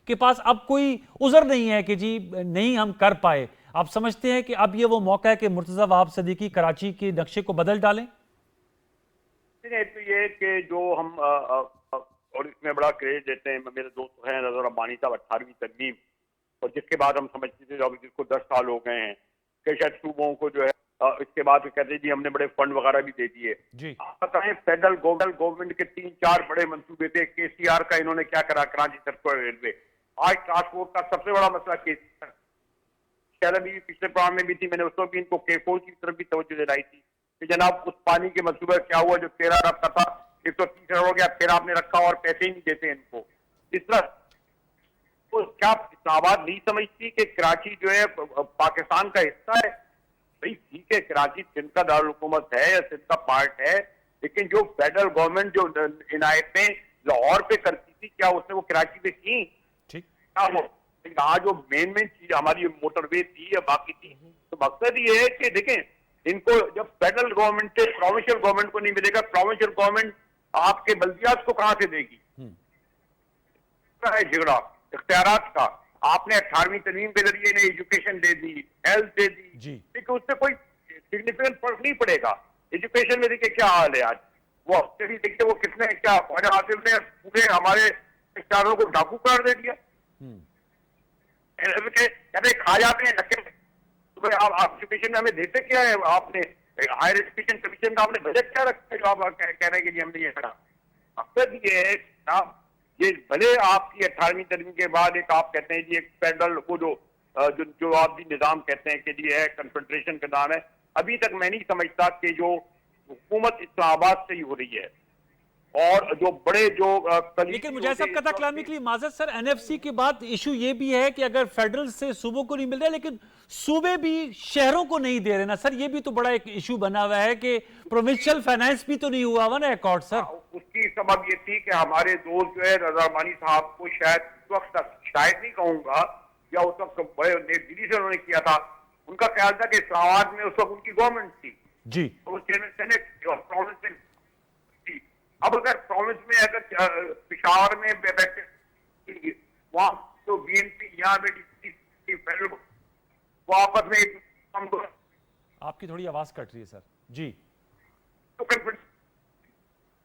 के पास अब कोई उज़र नहीं है कि जी नहीं हम कर पाए? आप समझते हैं कि अब ये वो मौका है कि मुर्तज़ा वहाब सदीकी कराची के नक्शे को बदल डालें? तो ये कि जो हम और इसमें बड़ा क्रेडिट देते हैं, मेरे दोस्त हैं नजर अब्बानी साहब 18वीं तरमीम, और जिसके बाद हम समझते थे अब जिसको 10 साल हो गए हैं कि शायद सूबों को जो है इसके बाद कहते जी हमने बड़े फंड वगैरह भी दे दिए। आप बताएं, फेडरल गवर्नमेंट के 3-4 बड़े मंसूबे थे। KCR का इन्होंने क्या करा, कराची सर्कुलर रेलवे। आज ट्रांसपोर्ट का सबसे बड़ा मसला KCR, भी पिछले प्रोग्राम में भी थी, मैंने उसको भी इनको K4 की तरफ भी तवज्जो दिलाई थी कि जनाब उस पानी के मंसूबे क्या हुआ जो 13 अरब का था, 130 अरब हो गया, फिर आपने रखा और पैसे ही नहीं देते इनको। इस तरह तो क्या इस्लामाबाद नहीं समझती कि कराची जो है पाकिस्तान का हिस्सा है? भाई ठीक है, कराची सिंध का दारुल हुकूमत है या सिंध का पार्ट है, लेकिन जो फेडरल गवर्नमेंट जो इनायतें लाहौर पे करती थी, क्या उसने वो कराची पे की? क्या वो यहाँ जो मेन चीज हमारी मोटरवे थी या बाकी थी? तो मकसद ये है कि देखें, इनको जब फेडरल गवर्नमेंट से प्रोविंशियल गवर्नमेंट को नहीं मिलेगा, प्रोविंशियल गवर्नमेंट आपके बल्दियात को कहां से देगी? झगड़ा इख्तियारात का। आपने 18वीं तरमीम के जरिए इन्हें एजुकेशन दे दी, हेल्थ दे दी, लेकिन उससे कोई सिग्निफिकेंट फर्क नहीं पड़ेगा। एजुकेशन में देखिए क्या हाल है आज, वो हफ्ते भी देखिए वो कितने क्या ख्वाजा आसिफ ने पूरे हमारे इख्तियारों को डाकू करार दे दिया। कहते खा जाते हैं धक्के। तो आप एजुकेशन में हमें देते क्या है? आपने हायर एजुकेशन कमीशन का आपने बजट क्या रखा है जो आप कह रहे हैं कि हमने ये करा? मकसद ये है ये भले आपकी 18वीं तरमीम के बाद एक आप कहते हैं जी एक फेडरल वो जो आप भी निजाम कहते हैं कि जी है कन्फेडरेशन का नाम है, अभी तक मैं नहीं समझता कि जो हुकूमत इस्लामाबाद से ही हो रही है और जो बड़े जो लेकिन मुझे सब कथा कलामी के लिए माजरत सर, NFC के बाद इशू ये भी है कि अगर फेडरल से सूबों को नहीं मिल रहा, लेकिन सूबे भी शहरों को नहीं दे रहे ना सर। ये भी तो बड़ा एक इशू बना हुआ है कि प्रोविंशियल फाइनेंस भी तो नहीं हुआ हुआ ना अकॉर्ड सर। उसकी सबब ये थी कि हमारे दोस्त जो है रजा अरमानी साहब को शायद उस वक्त शायद नहीं कहूंगा या उस वक्त बड़े दिल्ली से उन्होंने किया था, उनका ख्याल था कि इस्लामाबाद में उस वक्त उनकी गवर्नमेंट थी जी, तो प्रोविंस में। अब अगर प्रोविंस में अगर पिशावर में बैठे वहां तो BNP यहाँ बैठी वो आपस में आपकी थोड़ी आवाज कट रही है सर जी। तो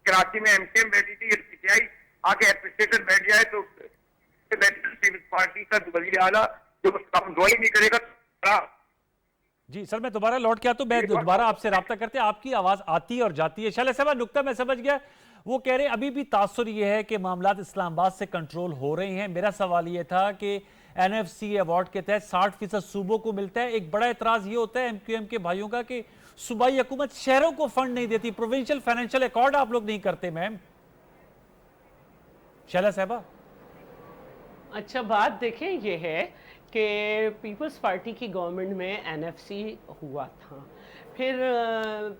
कराची में MKM बैठी थी, PTI आके एडमिनिस्ट्रेटर बैठ जाए तो पीपल्स पार्टी का वजीर आला जो काम दुआई नहीं करेगा। जी सर, मैं दोबारा लौट के आता हूं, मैं दोबारा आपसे राब्ता करते हैं, आपकी आवाज आती है और जाती है। शैला साहब नुक्ता मैं समझ गया, वो कह रहे हैं अभी भी तासुर ये है कि मामलात इस्लामाबाद से कंट्रोल हो रहे हैं। मेरा सवाल ये था कि NFC अवार्ड के तहत 60% सूबों को मिलता है। एक बड़ा एतराज ये होता है MQM के भाइयों का कि सूबाई हुकूमत शहरों को फंड नहीं देती, प्रोविंशियल फाइनेंशियल अकॉर्ड आप लोग नहीं करते। मैम शैला साहबा, अच्छा बात देखें ये है कि पीपल्स पार्टी की गवर्नमेंट में NFC हुआ था, फिर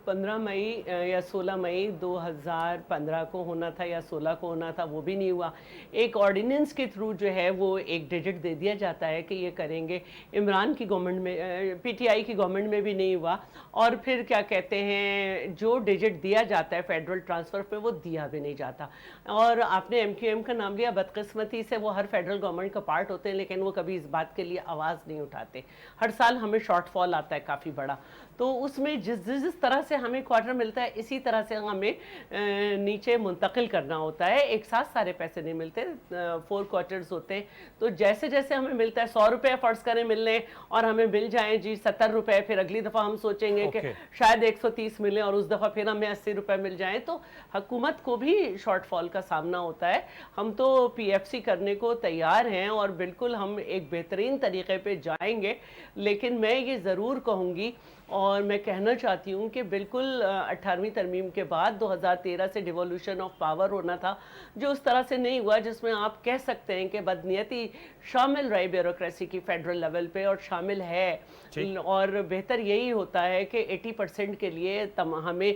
15 मई या 16 मई 2015 को होना था या 16 को होना था, वो भी नहीं हुआ। एक ऑर्डिनेंस के थ्रू जो है वो एक डिजिट दे दिया जाता है कि ये करेंगे। इमरान की गवर्नमेंट में, पीटीआई की गवर्नमेंट में भी नहीं हुआ। और फिर क्या कहते हैं, जो डिजिट दिया जाता है फेडरल ट्रांसफ़र पे, वो दिया भी नहीं जाता। और आपने एमक्यूएम का नाम लिया, बदकिस्मती से वो हर फेडरल गवर्नमेंट का पार्ट होते हैं, लेकिन वो कभी इस बात के लिए आवाज़ नहीं उठाते। हर साल हमें शॉर्टफॉल आता है काफ़ी बड़ा, तो उसमें जिस तरह से हमें क्वार्टर मिलता है, इसी तरह से हमें नीचे मुंतकिल करना होता है। एक साथ सारे पैसे नहीं मिलते, 4 क्वार्टर्स होते हैं। तो जैसे जैसे हमें मिलता है, 100 रुपये फ़र्ज़ करें मिलने, और हमें मिल जाएँ जी 70 रुपये, फिर अगली दफ़ा हम सोचेंगे कि शायद 130 मिले, और उस दफ़ा फिर हमें 80 रुपये मिल जाएँ। तो हुकूमत को भी शॉर्टफॉल का सामना होता है। हम तो PFC करने को तैयार हैं और बिल्कुल हम एक बेहतरीन तरीके पे जाएंगे, लेकिन मैं ये ज़रूर कहूँगी और मैं कहना चाहती हूँ कि बिल्कुल 18वीं तरमीम के बाद 2013 से डिवोल्यूशन ऑफ पावर होना था, जो उस तरह से नहीं हुआ जिसमें आप कह सकते हैं कि बदनीयती शामिल रही ब्यूरोक्रेसी की फेडरल लेवल पे, और शामिल है। और बेहतर यही होता है कि 80% के लिए हमें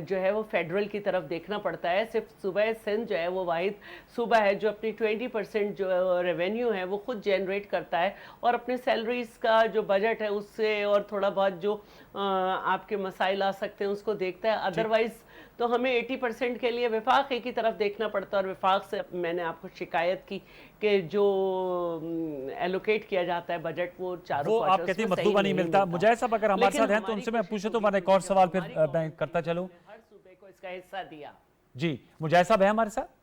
जो है वो फेडरल की तरफ देखना पड़ता है। सिर्फ सूबा सिंध जो है वो वाहिद सूबा है जो अपनी 20% जो रेवेन्यू है वो खुद जनरेट करता है, और अपने सैलरीज़ का जो बजट है उससे और थोड़ा बहुत जो आपके मसाइल आ सकते हैं उसको देखता है। अदरवाइज तो हमें 80% के लिए विफाक की तरफ देखना पड़ता है, और विफाक से मैंने आपको शिकायत की कि जो एलोकेट किया जाता है बजट वो चारों वो आप कहती हैं मतलूबा नहीं मिलता। मुजाहिद साहब अगर हमारे साथ हैं तो उनसे मैं पूछूं तो मैंने एक और सवाल फिर मैं करता चलूं। हर सूबे को इसका हिस्सा दिया। जी, मुजाहिद साहब है हमारे साथ?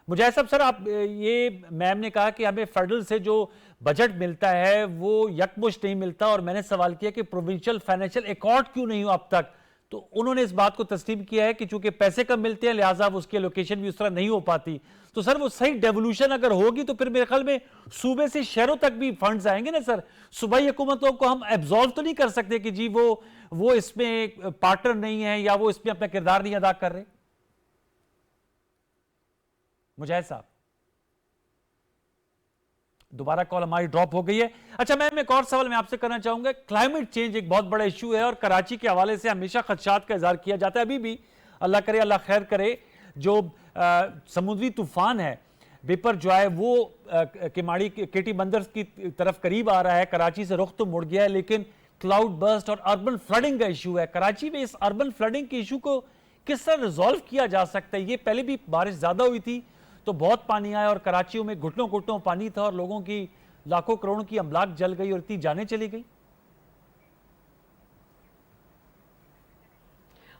मुजाहिद साहब, सर आप ये मैम ने कहा कि हमें फेडरल से जो बजट मिलता है वो यकमुश्त नहीं मिलता, और मैंने सवाल किया कि प्रोविंशियल फाइनेंशियल अकॉर्ड क्यों नहीं हुआ अब तक, तो उन्होंने इस बात को तस्लीम किया है कि चूंकि पैसे कम मिलते हैं लिहाजा उसकी लोकेशन भी उस तरह नहीं हो पाती। तो सर वो सही डेवोल्यूशन अगर होगी तो फिर मेरे ख्याल में सूबे से शहरों तक भी फंड्स आएंगे ना सर। सूबाई हुकूमतों को हम एब्जॉल्व तो नहीं कर सकते कि जी वो इसमें पार्टनर नहीं है या वो इसमें अपना किरदार नहीं अदा कर रहे। मुजाहिद साहब, दोबारा कॉल हमारी ड्रॉप हो गई है। अच्छा मैम, एक और सवाल मैं आपसे करना चाहूंगा। क्लाइमेट चेंज एक बहुत बड़ा इशू है और कराची के हवाले से हमेशा खदशात का इजहार किया जाता है। अभी भी अल्लाह करे, अल्लाह खैर करे, जो समुद्री तूफान है बेपर जो है वो किमाड़ी केटी बंदर की तरफ करीब आ रहा है। कराची से रुख तो मुड़ गया है, लेकिन क्लाउड बर्स्ट और अर्बन फ्लडिंग का इशू है। कराची में इस अर्बन फ्लडिंग के इशू को किस तरह रिजॉल्व किया जा सकता है? ये पहले भी बारिश ज्यादा हुई थी तो बहुत पानी आया और कराचियों में घुटनों घुटनों पानी था और लोगों की लाखों करोड़ों की अमलाक जल गई और इतनी जानें चली गई।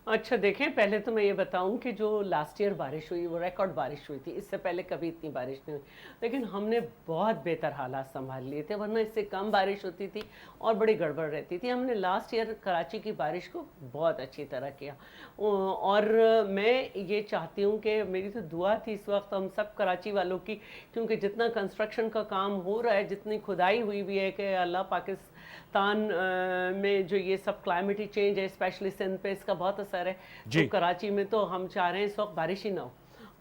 अच्छा देखें, पहले तो मैं ये बताऊं कि जो लास्ट ईयर बारिश हुई वो रिकॉर्ड बारिश हुई थी। इससे पहले कभी इतनी बारिश नहीं हुई, लेकिन हमने बहुत बेहतर हालात संभाल लिए थे, वरना इससे कम बारिश होती थी और बड़ी गड़बड़ रहती थी। हमने लास्ट ईयर कराची की बारिश को बहुत अच्छी तरह किया, और मैं ये चाहती हूँ कि मेरी तो दुआ थी इस वक्त हम सब कराची वालों की, क्योंकि जितना कंस्ट्रक्शन का काम हो रहा है, जितनी खुदाई हुई भी है, कि अल्लाह पाकिस्तान में जो ये सब क्लाइमेटिक चेंज है स्पेशली सिंध पे इसका बहुत असर है। तो कराची में तो हम चाह रहे हैं इस वक्त बारिश ही ना हो,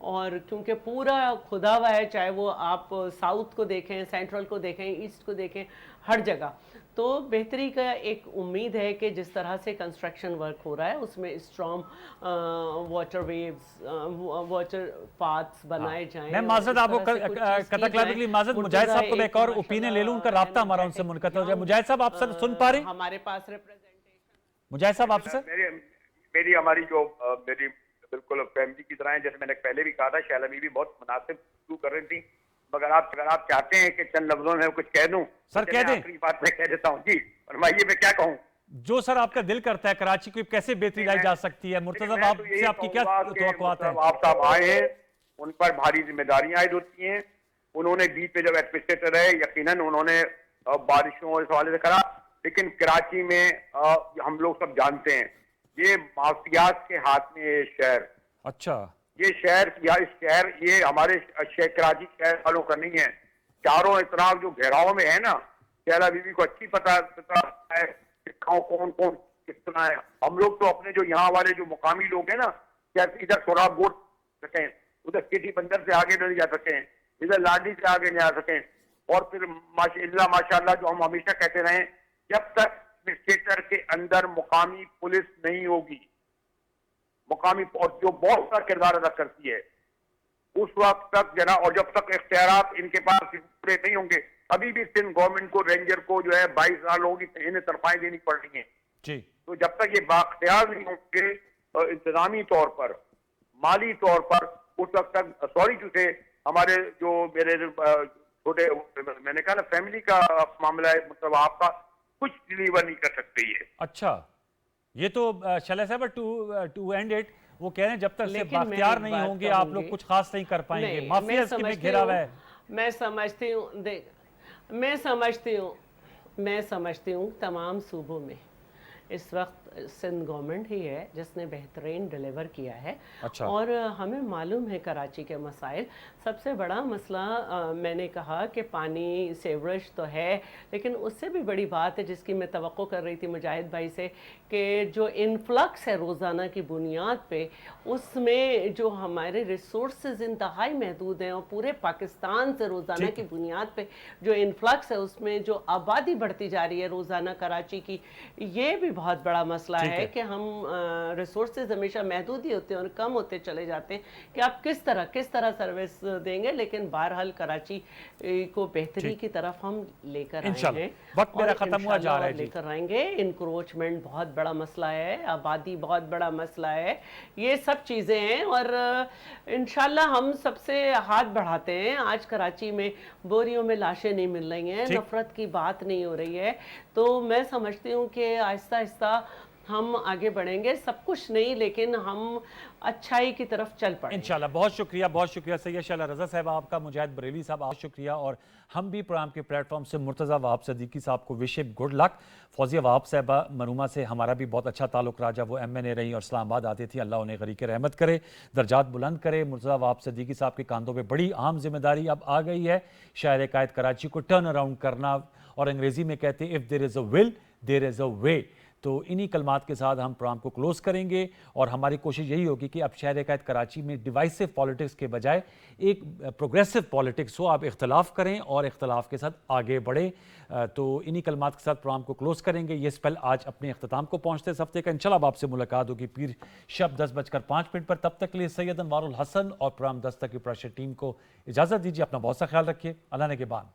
और क्योंकि पूरा खुदा हुआ है, चाहे वो आप साउथ को देखें, सेंट्रल को देखें, ईस्ट को देखें, हर जगह। तो बेहतरी का एक उम्मीद है कि जिस तरह से कंस्ट्रक्शन वर्क हो रहा है उसमें strong water waves, water paths बनाए जाएं। मैं माजरत आपको कतकलाबिकली माजरत, मुजाहिद साहब को मैं एक और ओपिनियन ले लूं, उनका राब्ता हमारा उनसे मुनक़ता हो जाए। मुजाहिद साहब आप सर सुन पा रहे हैं? हमारे पास रिप्रेजेंटेशन मुजाहिद साहब आप सर? मेरी हमारी जो मेरी बिल्कुल फैमिली की तरह है, जैसे मैंने पहले भी कहा था, शैलमी भी बहुत मुनासिब शुरू कर रही थी, मगर अगर आप चाहते हैं कि चंद लफ्जों में कुछ कह दूं सर, कह दें। आखिरी बात मैं कह देता हूं जी, फरमाइए मैं क्या कहूं। जो सर आपका दिल करता है, कराची को कैसे बेहतरी लाई जा सकती है? मुर्तज़ा साहब से आपकी क्या तवक्कुआत है? आप साहब आए हैं, उन पर भारी जिम्मेदारियां आयद होती हैं। उन्होंने बीच पे जब एडमिनिस्ट्रेटर है, यकीनन उन्होंने बारिशों इस हवाले से करा, लेकिन कराची में हम लोग सब जानते हैं ये माफियात के हाथ में ये शहर। अच्छा, ये शहर या इस शहर, ये हमारे कराची शहर वालों का नहीं है। चारों इतराफ जो घेराव में है ना, शैला बीबी को अच्छी पता है कौन कौन कितना है। हम लोग तो अपने जो यहाँ वाले जो मुकामी लोग हैं ना, इधर सोराब गोट सकें, उधर केटी बंदर से आगे नहीं जा सकें, इधर लाडी से आगे नहीं जा सकें, और फिर माशाल्लाह जो हम हमेशा कहते रहे, जब तक एडमिनिस्ट्रेटर के अंदर मुकामी पुलिस नहीं होगी, मुकामी और जो बहुत बड़ा किरदार अदा करती है, उस वक्त तक जना और जब तक इख्तियारात इनके पास पूरे नहीं होंगे, अभी भी सिंध गवर्नमेंट को रेंजर को जो है 22 साल होगी, इन्हें तनख्वाहें देनी पड़ रही हैं। जी। तो जब तक ये बाख्तियार नहीं होंगे इंतजामी तौर पर, माली तौर पर, उस वक्त तक सॉरी टू से हमारे जो मेरे छोटे, मैंने कहा ना फैमिली का मामला है, मतलब आपका कुछ डिलीवर नहीं कर सकते ये। अच्छा, ये तो शैलेश साहब टू एंड इट, वो कह रहे हैं जब तक से बाख्तियार नहीं होंगे आप लोग कुछ खास नहीं कर पाएंगे, माफिया में घिरा हुआ है। मैं समझती हूँ, देख मैं समझती हूँ तमाम सूबों में इस वक्त सिंध गवर्नमेंट ही है जिसने बेहतरीन डिलीवर किया है। अच्छा। और हमें मालूम है कराची के मसाइल। सबसे बड़ा मसला मैंने कहा कि पानी सेवरेज तो है, लेकिन उससे भी बड़ी बात है जिसकी मैं तवक्को कर रही थी मुजाहिद भाई से, कि जो इन्फ्लक्स है रोज़ाना की बुनियाद पे, उसमें जो हमारे रिसोर्सेज इंतहाई महदूद हैं, और पूरे पाकिस्तान से रोज़ाना की बुनियाद पे जो इन्फ्लक्स है उसमें जो आबादी बढ़ती जा रही है रोज़ाना कराची की, ये भी बहुत बड़ा मसला है कि हम रिसोर्सेज हमेशा महदूद ही होते हैं और कम होते चले जाते हैं कि आप किस तरह सर्विस देंगे। लेकिन बहरहाल कराची को बेहतरी की तरफ हम लेकर आए हैं, वक्त मेरा खत्म हुआ जा रहा है, लेकर आएंगे। इंक्रोचमेंट बहुत बड़ा मसला है, आबादी बहुत बड़ा मसला है, ये सब चीज़ें हैं और इंशाल्लाह हम सबसे हाथ बढ़ाते हैं। आज कराची में बोरियों में लाशें नहीं मिल रही हैं, नफरत की बात नहीं हो रही है, तो मैं समझती हूँ कि आहिस्ता आहिस्ता हम आगे बढ़ेंगे, सब कुछ नहीं लेकिन हम अच्छाई की तरफ चल पड़ेंगे इंशाल्लाह। बहुत शुक्रिया सैयद शैला रज़ा साहब आपका, मुजाहिद बरेली साहब बहुत शुक्रिया। और हम भी प्रोग्राम के प्लेटफॉर्म से मुर्तज़ा वहाब सदीकी साहब को wish good luck. Fauzia Wahab साहबा मरूमा से हमारा भी बहुत अच्छा ताल्लुक रहा, जब वो MNA रही और इस्लामाबाद आती थी। अल्लाह उन्हें गरीक रहमत करे, दर्जात बुलंद करे। मुर्तज़ा वहाब सदीकी साहब के कांधों पर बड़ी अहम जिम्मेदारी अब आ गई है, शायर कायद कराची को टर्न अराउंड करना, और अंग्रेज़ी में कहते हैं if there is a will there is a way. तो इन्हीं कलमात के साथ हम प्रोग्राम को क्लोज करेंगे और हमारी कोशिश यही होगी कि अब शहर कायद कराची में डिवाइसिव पॉलिटिक्स के बजाय एक प्रोग्रेसिव पॉलिटिक्स हो, आप इख्तलाफ करें और इख्तलाफ के साथ आगे बढ़ें। तो इन्हीं कलमात के साथ प्रोग्राम को क्लोज करेंगे। ये स्पेल आज अपने अख्ताम को पहुँचते इस हफ्ते का। इंशाल्लाह आपसे मुलाकात होगी पीर शब 10:05 पर। तब तक के लिए सैयद अनवारुल हसन और प्रोग्राम दस्तक की प्रेशर टीम को इजाज़त दीजिए। अपना बहुत सा ख्याल रखिए। अल्लाह ने के बाद।